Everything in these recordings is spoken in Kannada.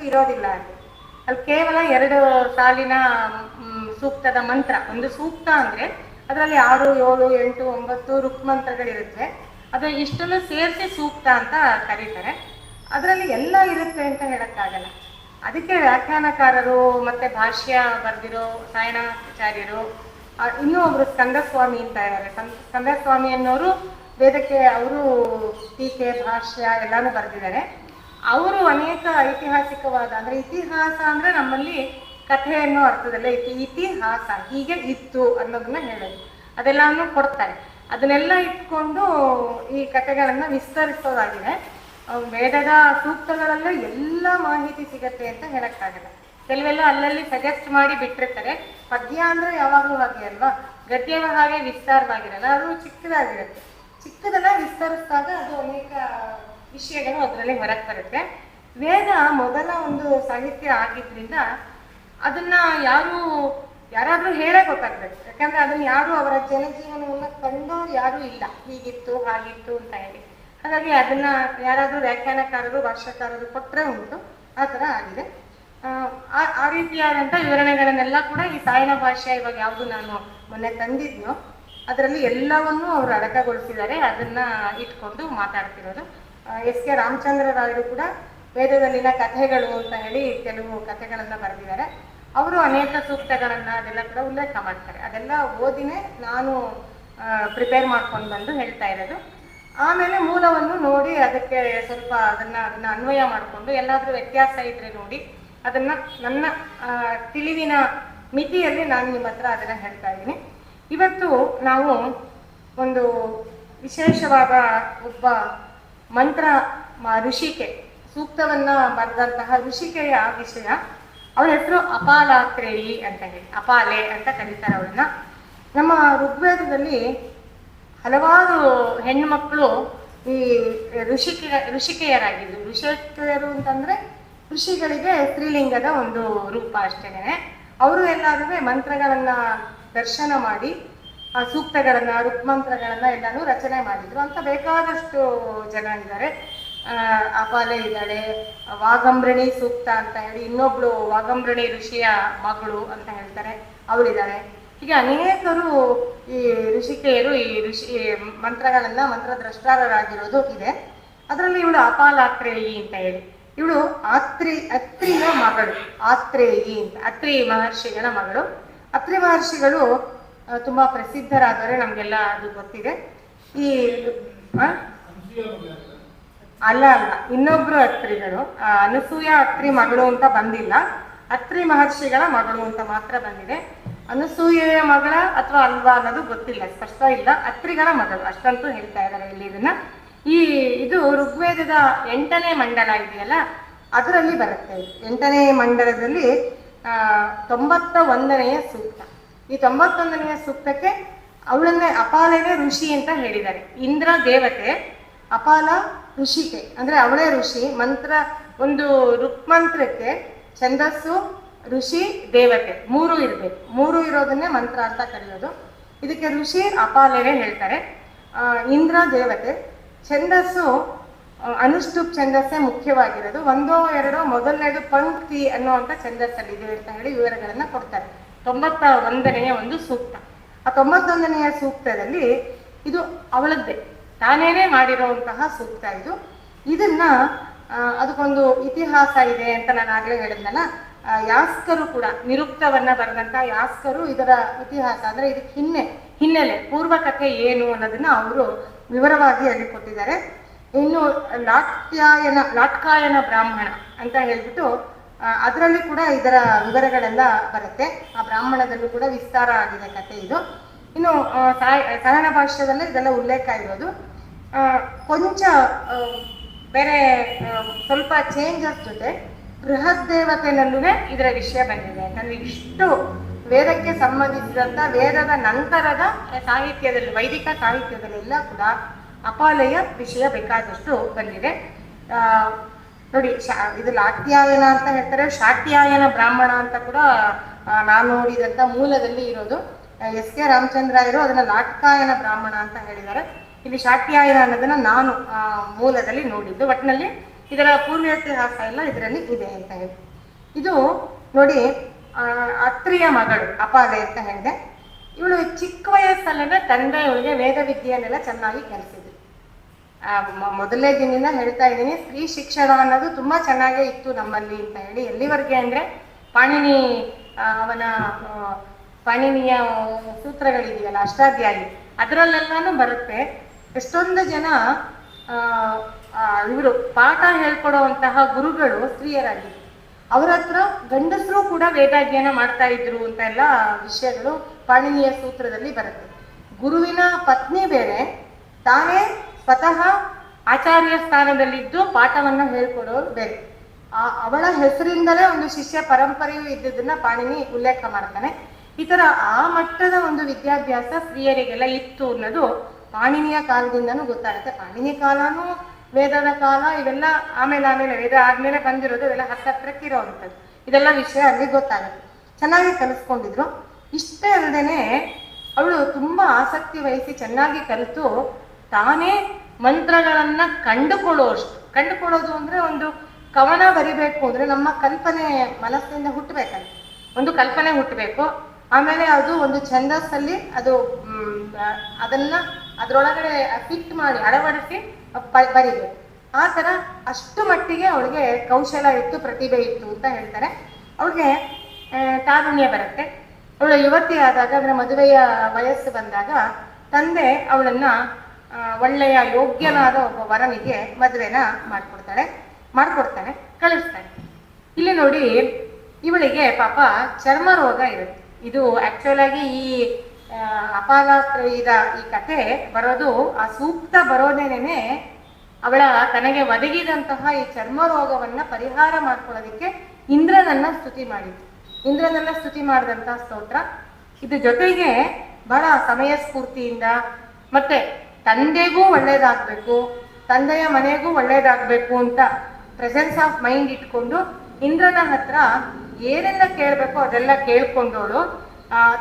ಇರೋದಿಲ್ಲ ಅಲ್ಲಿ ಕೇವಲ 2 ಸಾಲಿನ ಸೂಕ್ತದ ಮಂತ್ರ. ಒಂದು ಸೂಕ್ತ ಅಂದ್ರೆ ಅದರಲ್ಲಿ 6, 7, 8, 9 ಋಕ್ಮಂತ್ರಗಳಿರುತ್ತೆ. ಅದು ಇಷ್ಟನ್ನು ಸೇರಿಸಿ ಸೂಕ್ತ ಅಂತ ಕರೀತಾರೆ. ಅದರಲ್ಲಿ ಎಲ್ಲ ಇರುತ್ತೆ ಅಂತ ಹೇಳಕ್ಕಾಗಲ್ಲ. ಅದಕ್ಕೆ ವ್ಯಾಖ್ಯಾನಕಾರರು ಮತ್ತೆ ಭಾಷ್ಯ ಬರೆದಿರೋ ಸಾಯಣಾಚಾರ್ಯರು, ಇನ್ನೂ ಒಬ್ರು ಸ್ಕಂದಸ್ವಾಮಿ ಅಂತ ಇದ್ದಾರೆ. ಸ್ಕಂದಸ್ವಾಮಿ ಅನ್ನೋರು ವೇದಕ್ಕೆ ಅವರು ಟೀಕೆ ಭಾಷ್ಯ ಎಲ್ಲಾನು ಬರೆದಿದ್ದಾರೆ. ಅವರು ಅನೇಕ ಐತಿಹಾಸಿಕವಾದ, ಅಂದ್ರೆ ಇತಿಹಾಸ ಅಂದ್ರೆ ನಮ್ಮಲ್ಲಿ ಕಥೆ ಅನ್ನೋ ಅರ್ಥದಲ್ಲೇ ಇತಿಹಾಸ ಹೀಗೆ ಇತ್ತು ಅನ್ನೋದನ್ನ ಹೇಳೋದು, ಅದೆಲ್ಲವನ್ನು ಕೊಡ್ತಾರೆ. ಅದನ್ನೆಲ್ಲ ಇಟ್ಕೊಂಡು ಈ ಕಥೆಗಳನ್ನ ವಿಸ್ತರಿಸೋದಾಗಿದೆ. ವೇದದ ಸೂಕ್ತಗಳಲ್ಲೇ ಎಲ್ಲ ಮಾಹಿತಿ ಸಿಗತ್ತೆ ಅಂತ ಹೇಳಕ್ಕಾಗಲ್ಲ. ಕೆಲವೆಲ್ಲ ಅಲ್ಲಲ್ಲಿ ಸಜೆಸ್ಟ್ ಮಾಡಿ ಬಿಟ್ಟಿರ್ತಾರೆ. ಪದ್ಯ ಅಂದ್ರೆ ಯಾವಾಗಲೂ ಹಾಗೆ ಅಲ್ವಾ, ಗದ್ಯವ ಹಾಗೆ ವಿಸ್ತಾರವಾಗಿರಲ್ಲ, ಅದು ಚಿಕ್ಕದಾಗಿರುತ್ತೆ. ಚಿಕ್ಕದೆಲ್ಲ ವಿಸ್ತರಿಸಿದಾಗ ಅದು ಅನೇಕ ವಿಷಯಗಳು ಅದರಲ್ಲಿ ಹೊರಗೆ ಬರುತ್ತೆ. ವೇದ ಮೊದಲ ಒಂದು ಸಾಹಿತ್ಯ ಆಗಿದ್ರಿಂದ ಅದನ್ನ ಯಾರಾದ್ರೂ ಹೇಳೇ ಗೊತ್ತಾಗ್ಬೇಕು. ಯಾಕಂದ್ರೆ ಅದನ್ನ ಯಾರು ಅವರ ಜನಜೀವನವನ್ನ ಕಂಡೋರು ಯಾರು ಇಲ್ಲ, ಹೀಗಿತ್ತು ಹಾಗಿತ್ತು ಅಂತ ಹೇಳಿ. ಹಾಗಾಗಿ ಅದನ್ನ ಯಾರಾದ್ರೂ ವ್ಯಾಖ್ಯಾನಕಾರರು ಭಾಷ್ಯಕಾರರು ಕೊಟ್ಟರೆ ಉಂಟು. ಆ ಥರ ಆಗಿದೆ. ಆ ರೀತಿಯಾದಂಥ ವಿವರಣೆಗಳನ್ನೆಲ್ಲ ಕೂಡ ಈ ಸಾಯಣ ಭಾಷೆ ಇವಾಗ ಯಾವುದು ನಾನು ಮೊನ್ನೆ ತಂದಿದ್ನೋ ಅದರಲ್ಲಿ ಎಲ್ಲವನ್ನೂ ಅವರು ಅಡಕಗೊಳಿಸಿದ್ದಾರೆ. ಅದನ್ನ ಇಟ್ಕೊಂಡು ಮಾತಾಡ್ತಿರೋದು. ಎಸ್ ಕೆ ರಾಮಚಂದ್ರ ರಾಯರು ಕೂಡ ವೇದದಲ್ಲಿನ ಕಥೆಗಳು ಅಂತ ಹೇಳಿ ಕೆಲವು ಕಥೆಗಳನ್ನ ಬರೆದಿದ್ದಾರೆ. ಅವರು ಅನೇಕ ಸೂಕ್ತಗಳನ್ನ ಅದೆಲ್ಲ ಕೂಡ ಉಲ್ಲೇಖ ಮಾಡ್ತಾರೆ. ಅದೆಲ್ಲ ಓದಿನೇ ನಾನು ಪ್ರಿಪೇರ್ ಮಾಡ್ಕೊಂಡು ಬಂದು ಹೇಳ್ತಾ ಇರೋದು. ಆಮೇಲೆ ಮೂಲವನ್ನು ನೋಡಿ ಅದಕ್ಕೆ ಸ್ವಲ್ಪ ಅದನ್ನ ಅನ್ವಯ ಮಾಡಿಕೊಂಡು ಎಲ್ಲಾದ್ರೂ ವ್ಯತ್ಯಾಸ ಇದ್ರೆ ನೋಡಿ ಅದನ್ನ ನನ್ನ ತಿಳಿವಿನ ಮಿತಿಯಲ್ಲಿ ನಾನು ನಿಮ್ಮ ಹತ್ರ ಅದನ್ನ ಹೇಳ್ತಾ ಇದ್ದೀನಿ. ಇವತ್ತು ನಾವು ಒಂದು ವಿಶೇಷವಾದ ಒಬ್ಬ ಮಂತ್ರ ಋಷಿಕೆ, ಸೂಕ್ತವನ್ನ ಬರೆದಂತಹ ಋಷಿಕೆಯ ವಿಷಯ. ಅವಳ ಹೆಸರು ಅಪಾಲಾತ್ರೇಯಿ ಅಂತ ಹೇಳಿ, ಅಪಾಲೆ ಅಂತ ಕರೀತಾರೆ ಅವಳನ್ನ. ನಮ್ಮ ಋಗ್ವೇದದಲ್ಲಿ ಹಲವಾರು ಹೆಣ್ಣು ಮಕ್ಕಳು ಈ ಋಷಿಕೆಯರಾಗಿದ್ದು. ಋಷಿಕೆಯರು ಅಂತಂದ್ರೆ ಋಷಿಗಳಿಗೆ ಸ್ತ್ರೀಲಿಂಗದ ಒಂದು ರೂಪ ಅಷ್ಟೇನೆ. ಅವರು ಎಲ್ಲಾದ್ರೂ ಮಂತ್ರಗಳನ್ನ ದರ್ಶನ ಮಾಡಿ ಆ ಸೂಕ್ತಗಳನ್ನ ಋಕ್ಮಂತ್ರಗಳನ್ನ ಎಲ್ಲಾನು ರಚನೆ ಮಾಡಿದ್ರು ಅಂತ ಬೇಕಾದಷ್ಟು ಜನ ಇದ್ದಾರೆ. ಅಪಾಲೆ ಇದ್ದಾಳೆ, ವಾಗಂಬ್ರಣಿ ಸೂಕ್ತ ಅಂತ ಹೇಳಿ ಇನ್ನೊಬ್ಳು ವಾಗಂಬ್ರಣಿ ಋಷಿಯ ಮಗಳು ಅಂತ ಹೇಳ್ತಾರೆ, ಅವಳಿದ್ದಾಳೆ. ಹೀಗೆ ಅನೇಕರು ಈ ಋಷಿಕೆಯರು ಈ ಮಂತ್ರಗಳನ್ನ ಮಂತ್ರದ್ರಷ್ಟಾರರಾಗಿರೋದು ಇದೆ. ಅದರಲ್ಲಿ ಇವಳು ಅಪಾಲಾತ್ರೇಯಿ ಅಂತ ಹೇಳಿ, ಇವಳು ಅತ್ರಿಯ ಮಗಳು, ಆತ್ರೇಯಿ ಅಂತ, ಅತ್ರಿ ಮಹರ್ಷಿಗಳ ಮಗಳು. ಅತ್ರಿ ಮಹರ್ಷಿಗಳು ತುಂಬಾ ಪ್ರಸಿದ್ಧರಾದರೆ ನಮ್ಗೆಲ್ಲ ಅದು ಗೊತ್ತಿದೆ. ಈ ಅಲ್ಲ ಇನ್ನೊಬ್ರು ಅತ್ರಿಗಳು, ಅನಸೂಯ ಅತ್ರಿ ಮಗಳು ಅಂತ ಬಂದಿಲ್ಲ, ಅತ್ರಿ ಮಹರ್ಷಿಗಳ ಮಗಳು ಅಂತ ಮಾತ್ರ ಬಂದಿದೆ. ಅನಸೂಯೆಯ ಮಗಳ ಅಥವಾ ಅಲ್ವಾ ಅನ್ನೋದು ಗೊತ್ತಿಲ್ಲ, ಸ್ಪಷ್ಟ ಇಲ್ಲ. ಅತ್ರಿಗಳ ಮಗಳು ಅಷ್ಟಂತೂ ಹೇಳ್ತಾ ಇದ್ದಾರೆ ಇಲ್ಲಿ. ಇದನ್ನ ಇದು ಋಗ್ವೇದದ 8ನೇ ಮಂಡಲ ಇದೆಯಲ್ಲ ಅದರಲ್ಲಿ ಬರುತ್ತೆ. 8ನೇ ಮಂಡಲದಲ್ಲಿ 91ನೆಯ ಸೂಕ್ತ. ಈ 91ನೆಯ ಸೂಕ್ತಕ್ಕೆ ಅವಳನ್ನೇ ಅಪಾಲನೇ ಋಷಿ ಅಂತ ಹೇಳಿದ್ದಾರೆ. ಇಂದ್ರ ದೇವತೆ, ಅಪಾಲ ಋಷಿಕೆ ಅಂದ್ರೆ ಅವಳೇ ಋಷಿ. ಮಂತ್ರ ಒಂದು ಋಕ್ಮಂತ್ರಕ್ಕೆ ಛಂದಸ್ಸು, ಋಷಿ, ದೇವತೆ 3 ಇರಬೇಕು. 3 ಇರೋದನ್ನೇ ಮಂತ್ರ ಅಂತ ಕರೆಯೋದು. ಇದಕ್ಕೆ ಋಷಿ ಅಪಾಲನೆ ಹೇಳ್ತಾರೆ. ಇಂದ್ರ ದೇವತೆ. ಛಂದಸ್ಸು ಅನುಷ್ಠುಪ್ ಛಂದಸ್ಸೇ ಮುಖ್ಯವಾಗಿರೋದು. 1, 2 ಮೊದಲನೇದು ಪಂಕ್ತಿ ಅನ್ನುವಂಥ ಛಂದಸ್ಸಲ್ಲಿ ಇದೆ ಅಂತ ಹೇಳಿ ವಿವರಗಳನ್ನ ಕೊಡ್ತಾರೆ. 91ನೆಯ ಒಂದು ಸೂಕ್ತ. ಆ 91ನೆಯ ಸೂಕ್ತದಲ್ಲಿ ಇದು ಅವಳದ್ದೇ ತಾನೇನೇ ಮಾಡಿರುವಂತಹ ಸೂಕ್ತ ಇದು. ಇದನ್ನ ಅದಕ್ಕೊಂದು ಇತಿಹಾಸ ಇದೆ ಅಂತ ನಾನು ಆಗ್ಲೇ ಹೇಳಿದ್ನಲ್ಲ. ಯಾಸ್ಕರು ಕೂಡ ನಿರುಕ್ತವನ್ನ ಬರೆದಂತ ಯಾಸ್ಕರು ಇದರ ಇತಿಹಾಸ ಅಂದ್ರೆ ಇದಕ್ಕೆ ಹಿನ್ನೆಲೆ ಪೂರ್ವಕಥೆ ಏನು ಅನ್ನೋದನ್ನ ಅವರು ವಿವರವಾಗಿ ಹೇಳಿಕೊಟ್ಟಿದ್ದಾರೆ. ಇನ್ನು ಲಾಟ್ಕಾಯನ ಬ್ರಾಹ್ಮಣ ಅಂತ ಹೇಳ್ಬಿಟ್ಟು ಅದರಲ್ಲಿ ಕೂಡ ಇದರ ವಿವರಗಳೆಲ್ಲ ಬರುತ್ತೆ. ಆ ಬ್ರಾಹ್ಮಣದಲ್ಲೂ ಕೂಡ ವಿಸ್ತಾರ ಆಗಿದೆ ಕಥೆ ಇದು. ಇನ್ನು ಸಹನ ಭಾಷ್ಯದಲ್ಲೇ ಇದೆಲ್ಲ ಉಲ್ಲೇಖ ಇರೋದು. ಕೊಂಚ ಬೇರೆ ಸ್ವಲ್ಪ ಚೇಂಜಸ್ ಜೊತೆ ಬೃಹತ್ ದೇವತೆನಲ್ಲೂ ಇದರ ವಿಷಯ ಬಂದಿದೆ. ಯಾಕಂದ್ರೆ ಇಷ್ಟು ವೇದಕ್ಕೆ ಸಂಬಂಧಿಸಿದಂತ ವೇದದ ನಂತರದ ಸಾಹಿತ್ಯದಲ್ಲಿ, ವೈದಿಕ ಸಾಹಿತ್ಯದಲ್ಲೆಲ್ಲ ಕೂಡ ಅಪಾಲೆಯ ವಿಷಯ ಬೇಕಾದಷ್ಟು ಬಂದಿದೆ. ನೋಡಿ, ಇದು ಲಾಟ್ಯಾಯನ ಅಂತ ಹೇಳ್ತಾರೆ, ಶಾಟ್ಯಾಯನ ಬ್ರಾಹ್ಮಣ ಅಂತ ಕೂಡ ನಾನು ನೋಡಿದಂತ ಮೂಲದಲ್ಲಿ ಇರೋದು. ಎಸ್ ಕೆ ರಾಮಚಂದ್ರಾಯರು ಅದನ್ನ ಲಾಟ್ಕಾಯನ ಬ್ರಾಹ್ಮಣ ಅಂತ ಹೇಳಿದ್ದಾರೆ. ಇಲ್ಲಿ ಶಾಟ್ಯಾಯನ ಅನ್ನೋದನ್ನ ನಾನು ಮೂಲದಲ್ಲಿ ನೋಡಿದ್ದು. ಒಟ್ಟಿನಲ್ಲಿ ಇದರ ಪೂರ್ವೇತಿಹಾಸ ಎಲ್ಲ ಇದರಲ್ಲಿ ಇದೆ ಅಂತ ಹೇಳಿ. ಇದು ನೋಡಿ, ಅತ್ರಿಯ ಮಗಳು ಅಪಾಲೆ ಅಂತ ಹೇಳಿದೆ. ಇವಳು ಚಿಕ್ಕ ವಯಸ್ಸಲ್ಲೇ ತಂದೆ ಇವಳಿಗೆ ವೇದ ವಿದ್ಯೆಯನ್ನೆಲ್ಲ ಚೆನ್ನಾಗಿ ಕಲಿಸಿದ್ರು. ಮೊದಲನೇ ದಿನದಿಂದ ಹೇಳ್ತಾ ಇದ್ದೀನಿ, ಸ್ತ್ರೀ ಶಿಕ್ಷಣ ಅನ್ನೋದು ತುಂಬಾ ಚೆನ್ನಾಗೇ ಇತ್ತು ನಮ್ಮಲ್ಲಿ ಅಂತ ಹೇಳಿ. ಎಲ್ಲಿವರೆಗೆ ಅಂದ್ರೆ ಪಾಣಿನಿಯ ಸೂತ್ರಗಳಿದೆಯಲ್ಲ, ಅಷ್ಟಾಧ್ಯಾಯಿ, ಅದರಲ್ಲೆಲ್ಲಾನು ಬರುತ್ತೆ. ಎಷ್ಟೊಂದು ಜನ ಇವರು ಪಾಠ ಹೇಳ್ಕೊಡುವಂತಹ ಗುರುಗಳು ಸ್ತ್ರೀಯರಾಗಿದ್ರು. ಅವರ ಹತ್ರ ಗಂಡಸರು ಕೂಡ ವೇದಾಧ್ಯಯನ ಮಾಡ್ತಾ ಇದ್ರು ಅಂತ ಎಲ್ಲ ವಿಷಯಗಳು ಪಾಣಿನಿಯ ಸೂತ್ರದಲ್ಲಿ ಬರುತ್ತೆ. ಗುರುವಿನ ಪತ್ನಿ ಬೇರೆ, ತಾನೇ ಸ್ವತಃ ಆಚಾರ್ಯ ಸ್ಥಾನದಲ್ಲಿದ್ದು ಪಾಠವನ್ನ ಹೇಳ್ಕೊಡೋರು ಬೇರೆ. ಅವಳ ಹೆಸರಿಂದಲೇ ಒಂದು ಶಿಷ್ಯ ಪರಂಪರೆಯು ಇದ್ದುದನ್ನ ಪಾಣಿನಿ ಉಲ್ಲೇಖ ಮಾಡ್ತಾನೆ. ಈ ತರ ಆ ಮಟ್ಟದ ಒಂದು ವಿದ್ಯಾಭ್ಯಾಸ ಸ್ತ್ರೀಯರಿಗೆಲ್ಲ ಇತ್ತು ಅನ್ನೋದು ಪಾಣಿನಿಯ ಕಾಲದಿಂದನೂ ಗೊತ್ತಾಗುತ್ತೆ. ಪಾಣಿನಿ ಕಾಲನೂ ವೇದದ ಕಾಲ, ಇವೆಲ್ಲ ಆಮೇಲೆ ವೇದ ಆದ್ಮೇಲೆ ಬಂದಿರೋದು, ಇವೆಲ್ಲ ಹತ್ತತ್ರಕ್ಕೆ ಇರೋವಂಥದ್ದು. ಇದೆಲ್ಲ ವಿಷಯ ಅಲ್ಲಿ ಗೊತ್ತಾಗುತ್ತೆ. ಚೆನ್ನಾಗಿ ಕಲಿಸ್ಕೊಂಡಿದ್ರು. ಇಷ್ಟೇ ಅಲ್ಲದೇನೆ ಅವಳು ತುಂಬಾ ಆಸಕ್ತಿ ವಹಿಸಿ ಚೆನ್ನಾಗಿ ಕಲಿತು ತಾನೇ ಮಂತ್ರಗಳನ್ನ ಕಂಡುಕೊಳ್ಳೋದು ಅಂದ್ರೆ ಒಂದು ಕವನ ಬರಿಬೇಕು ಅಂದ್ರೆ ನಮ್ಮ ಕಲ್ಪನೆ ಮನಸ್ಸಿನಿಂದ ಹುಟ್ಟಬೇಕಲ್ಲ, ಒಂದು ಕಲ್ಪನೆ ಹುಟ್ಟಬೇಕು. ಆಮೇಲೆ ಅದು ಒಂದು ಛಂದಸ್ಸಲ್ಲಿ ಅದು ಅದನ್ನ ಅದ್ರೊಳಗಡೆ ಫಿಟ್ ಮಾಡಿ ಅಳವಡಿಸಿ ಬರಿಬೇಕು. ಆ ತರ ಅಷ್ಟು ಮಟ್ಟಿಗೆ ಅವಳಿಗೆ ಕೌಶಲ ಇತ್ತು, ಪ್ರತಿಭೆ ಇತ್ತು ಅಂತ ಹೇಳ್ತಾರೆ. ಅವಳಿಗೆ ತಾರುಣ್ಯ ಬರುತ್ತೆ. ಅವಳು ಯುವತಿ ಆದಾಗ, ಅಂದ್ರೆ ಮದುವೆಯ ವಯಸ್ಸು ಬಂದಾಗ ತಂದೆ ಅವಳನ್ನ ಒಳ್ಳೆಯ ಯೋಗ್ಯನಾದ ಒಬ್ಬ ವರನಿಗೆ ಮದುವೆನ ಮಾಡ್ಕೊಡ್ತಾನೆ, ಕಳಿಸ್ತಾನೆ. ಇಲ್ಲಿ ನೋಡಿ, ಇವಳಿಗೆ ಪಾಪ ಚರ್ಮ ರೋಗ ಇರುತ್ತೆ. ಇದು ಆಕ್ಚುಲ್ ಆಗಿ ಈ ಅಪಾಲತ್ರಿದ ಈ ಕಥೆ ಬರೋದು, ಆ ಸೂಕ್ತ ಬರೋದೇನೆ ಅವಳ ತನಗೆ ಒದಗಿದಂತಹ ಈ ಚರ್ಮ ರೋಗವನ್ನ ಪರಿಹಾರ ಮಾಡ್ಕೊಳ್ಳೋದಕ್ಕೆ ಇಂದ್ರನನ್ನ ಸ್ತುತಿ ಮಾಡಿದಂತಹ ಸ್ತೋತ್ರ ಇದು. ಜೊತೆಗೆ ಬಹಳ ಸಮಯ ಸ್ಫೂರ್ತಿಯಿಂದ ಮತ್ತೆ ತಂದೆಗೂ ಒಳ್ಳೇದಾಗ್ಬೇಕು, ತಂದೆಯ ಮನೆಗೂ ಒಳ್ಳೇದಾಗ್ಬೇಕು ಅಂತ ಪ್ರೆಸೆನ್ಸ್ ಆಫ್ ಮೈಂಡ್ ಇಟ್ಕೊಂಡು ಇಂದ್ರನ ಹತ್ರ ಏನೆಲ್ಲ ಕೇಳ್ಬೇಕೋ ಅದೆಲ್ಲ ಕೇಳ್ಕೊಂಡವಳು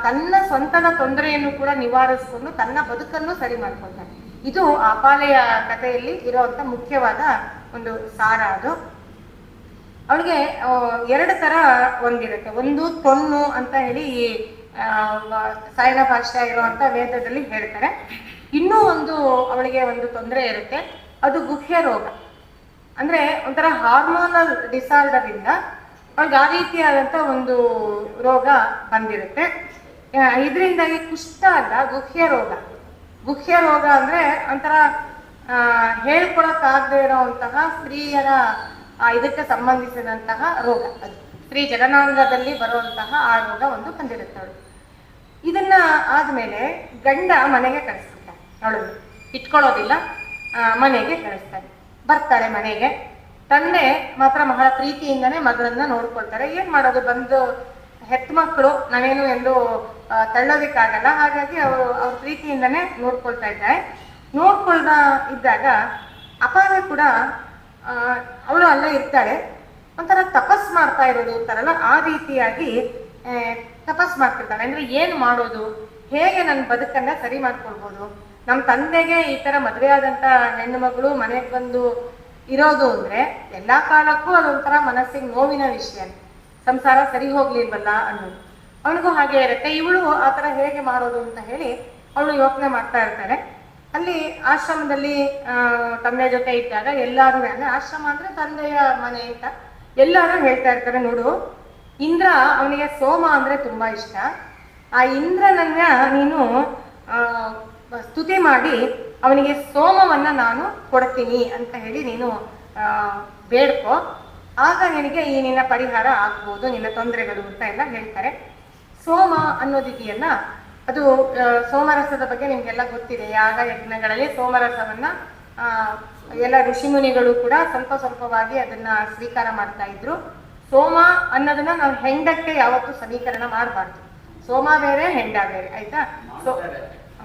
ತನ್ನ ಸ್ವಂತದ ತೊಂದರೆಯನ್ನು ಕೂಡ ನಿವಾರಿಸ್ಕೊಂಡು ತನ್ನ ಬದುಕನ್ನು ಸರಿ ಮಾಡ್ಕೊಳ್ತಾನೆ. ಇದು ಅಪಾಲೆಯ ಕಥೆಯಲ್ಲಿ ಇರುವಂತ ಮುಖ್ಯವಾದ ಒಂದು ಸಾರ. ಅದು ಅವಳಿಗೆ ಎರಡು ತರ ಒಂದಿರುತ್ತೆ. ಒಂದು ತೊನ್ನು ಅಂತ ಹೇಳಿ ಸಾಯನ ಭಾಷೆ ಇರುವಂತ ವೇದದಲ್ಲಿ ಹೇಳ್ತಾರೆ. ಇನ್ನೂ ಒಂದು ಅವಳಿಗೆ ಒಂದು ತೊಂದರೆ ಇರುತ್ತೆ, ಅದು ಗುಹ್ಯ ರೋಗ. ಅಂದ್ರೆ ಒಂಥರ ಹಾರ್ಮೋನಲ್ ಡಿಸಾರ್ಡರ್ ಇಂದ ಅವಳಿಗೆ ಆ ರೀತಿಯಾದಂತ ಒಂದು ರೋಗ ಬಂದಿರುತ್ತೆ. ಇದರಿಂದಾಗಿ ಕುಷ್ಠ ಅಲ್ಲ, ಗುಹ್ಯ ರೋಗ ಅಂದ್ರೆ ಒಂಥರ ಹೇಳ್ಕೊಳಕ್ಕಾಗದೇ ಇರೋವಂತಹ ಸ್ತ್ರೀಯರ ಇದಕ್ಕೆ ಸಂಬಂಧಿಸಿದಂತಹ ರೋಗ. ಅದು ಸ್ತ್ರೀ ಜನನಾಂಗದಲ್ಲಿ ಬರುವಂತಹ ಆ ರೋಗ ಒಂದು ಬಂದಿರುತ್ತೆ ಅವಳು. ಇದನ್ನ ಆದ್ಮೇಲೆ ಗಂಡ ಮನೆಗೆ ಕಳಿಸ್ಬಿಡ್ತಾನೆ, ಅವಳು ಇಟ್ಕೊಳ್ಳೋದಿಲ್ಲ, ಮನೆಗೆ ಕಳಿಸ್ತಾನೆ. ಬರ್ತಾಳೆ ಮನೆಗೆ. ತಂದೆ ಮಾತ್ರ ಬಹಳ ಪ್ರೀತಿಯಿಂದನೇ ಮಗಳನ್ನ ನೋಡ್ಕೊಳ್ತಾರೆ. ಏನ್ ಮಾಡೋದು, ಬಂದು ಹೆತ್ತ ಮಕ್ಕಳು, ನಾವೇನು ಎಂದು ತಳ್ಳೋದಿಕ್ಕಾಗಲ್ಲ. ಹಾಗಾಗಿ ಅವ್ರ ಪ್ರೀತಿಯಿಂದನೇ ನೋಡ್ಕೊಳ್ತಾ ಇದ್ದಾರೆ. ನೋಡ್ಕೊಳ್ತಾ ಇದ್ದಾಗ ಅಪಾಲೆ ಕೂಡ ಅವಳು ಅಲ್ಲೇ ಇರ್ತಾಳೆ. ಒಂಥರ ತಪಸ್ ಮಾಡ್ತಾ ಇರೋದು ಅಂತಾರಲ್ಲ, ಆ ರೀತಿಯಾಗಿ ತಪಸ್ ಮಾಡ್ತಿರ್ತಾಳೆ. ಅಂದ್ರೆ ಏನ್ ಮಾಡೋದು, ಹೇಗೆ ನನ್ನ ಬದುಕನ್ನ ಸರಿ ಮಾಡ್ಕೊಳ್ಬೋದು, ನಮ್ಮ ತಂದೆಗೆ ಈ ತರ ಮದುವೆ ಆದಂತ ಹೆಣ್ಣು ಮಗಳು ಮನೆಗೆ ಬಂದು ಇರೋದು ಅಂದ್ರೆ ಎಲ್ಲಾ ಕಾಲಕ್ಕೂ ಅದೊಂಥರ ಮನಸ್ಸಿಗೆ ನೋವಿನ ವಿಷಯ. ಸಂಸಾರ ಸರಿ ಹೋಗ್ಲಿಲ್ವಲ್ಲ ಅನ್ನೋದು ಅವಳಿಗೂ ಹಾಗೆ ಇರುತ್ತೆ. ಇವಳು ಆ ತರ ಹೇಗೆ ಮಾಡೋದು ಅಂತ ಹೇಳಿ ಅವಳು ಯೋಚನೆ ಮಾಡ್ತಾ ಇರ್ತಾಳೆ. ಅಲ್ಲಿ ಆಶ್ರಮದಲ್ಲಿ ತಂದೆ ಜೊತೆ ಇದ್ದಾಗ ಎಲ್ಲಾರು, ಅಂದ್ರೆ ಆಶ್ರಮ ಅಂದ್ರೆ ತಂದೆಯ ಮನೆ ಅಂತ, ಎಲ್ಲಾರು ಹೇಳ್ತಾ ಇರ್ತಾರೆ, ನೋಡು ಇಂದ್ರ, ಅವನಿಗೆ ಸೋಮ ಅಂದ್ರೆ ತುಂಬಾ ಇಷ್ಟ. ಆ ಇಂದ್ರನನ್ನ ನೀನು ಸ್ತುತಿ ಮಾಡಿ ಅವನಿಗೆ ಸೋಮವನ್ನ ನಾನು ಕೊಡ್ತೀನಿ ಅಂತ ಹೇಳಿ ನೀನು ಬೇಡ್ಕೋ, ಆಗ ನಿನಗೆ ಈ ನಿನ್ನ ಪರಿಹಾರ ಆಗ್ಬೋದು, ನಿನ್ನ ತೊಂದರೆಗಳು ಅಂತ ಎಲ್ಲ ಹೇಳ್ತಾರೆ. ಸೋಮ ಅನ್ನೋದಿದೆಯಲ್ಲ, ಅದು ಸೋಮರಸದ ಬಗ್ಗೆ ನಿಮ್ಗೆಲ್ಲ ಗೊತ್ತಿದೆ. ಯಾಗ ಯಜ್ಞಗಳಲ್ಲಿ ಸೋಮರಸವನ್ನ ಎಲ್ಲ ಋಷಿಮುನಿಗಳು ಕೂಡ ಸ್ವಲ್ಪ ಸ್ವಲ್ಪವಾಗಿ ಅದನ್ನ ಸ್ವೀಕಾರ ಮಾಡ್ತಾ ಇದ್ರು. ಸೋಮ ಅನ್ನೋದನ್ನ ನಾವು ಹೆಂಡಕ್ಕೆ ಯಾವತ್ತೂ ಸಮೀಕರಣ ಮಾಡಬಾರ್ದು. ಸೋಮ ಬೇರೆ, ಹೆಂಡ ಬೇರೆ, ಆಯ್ತಾ?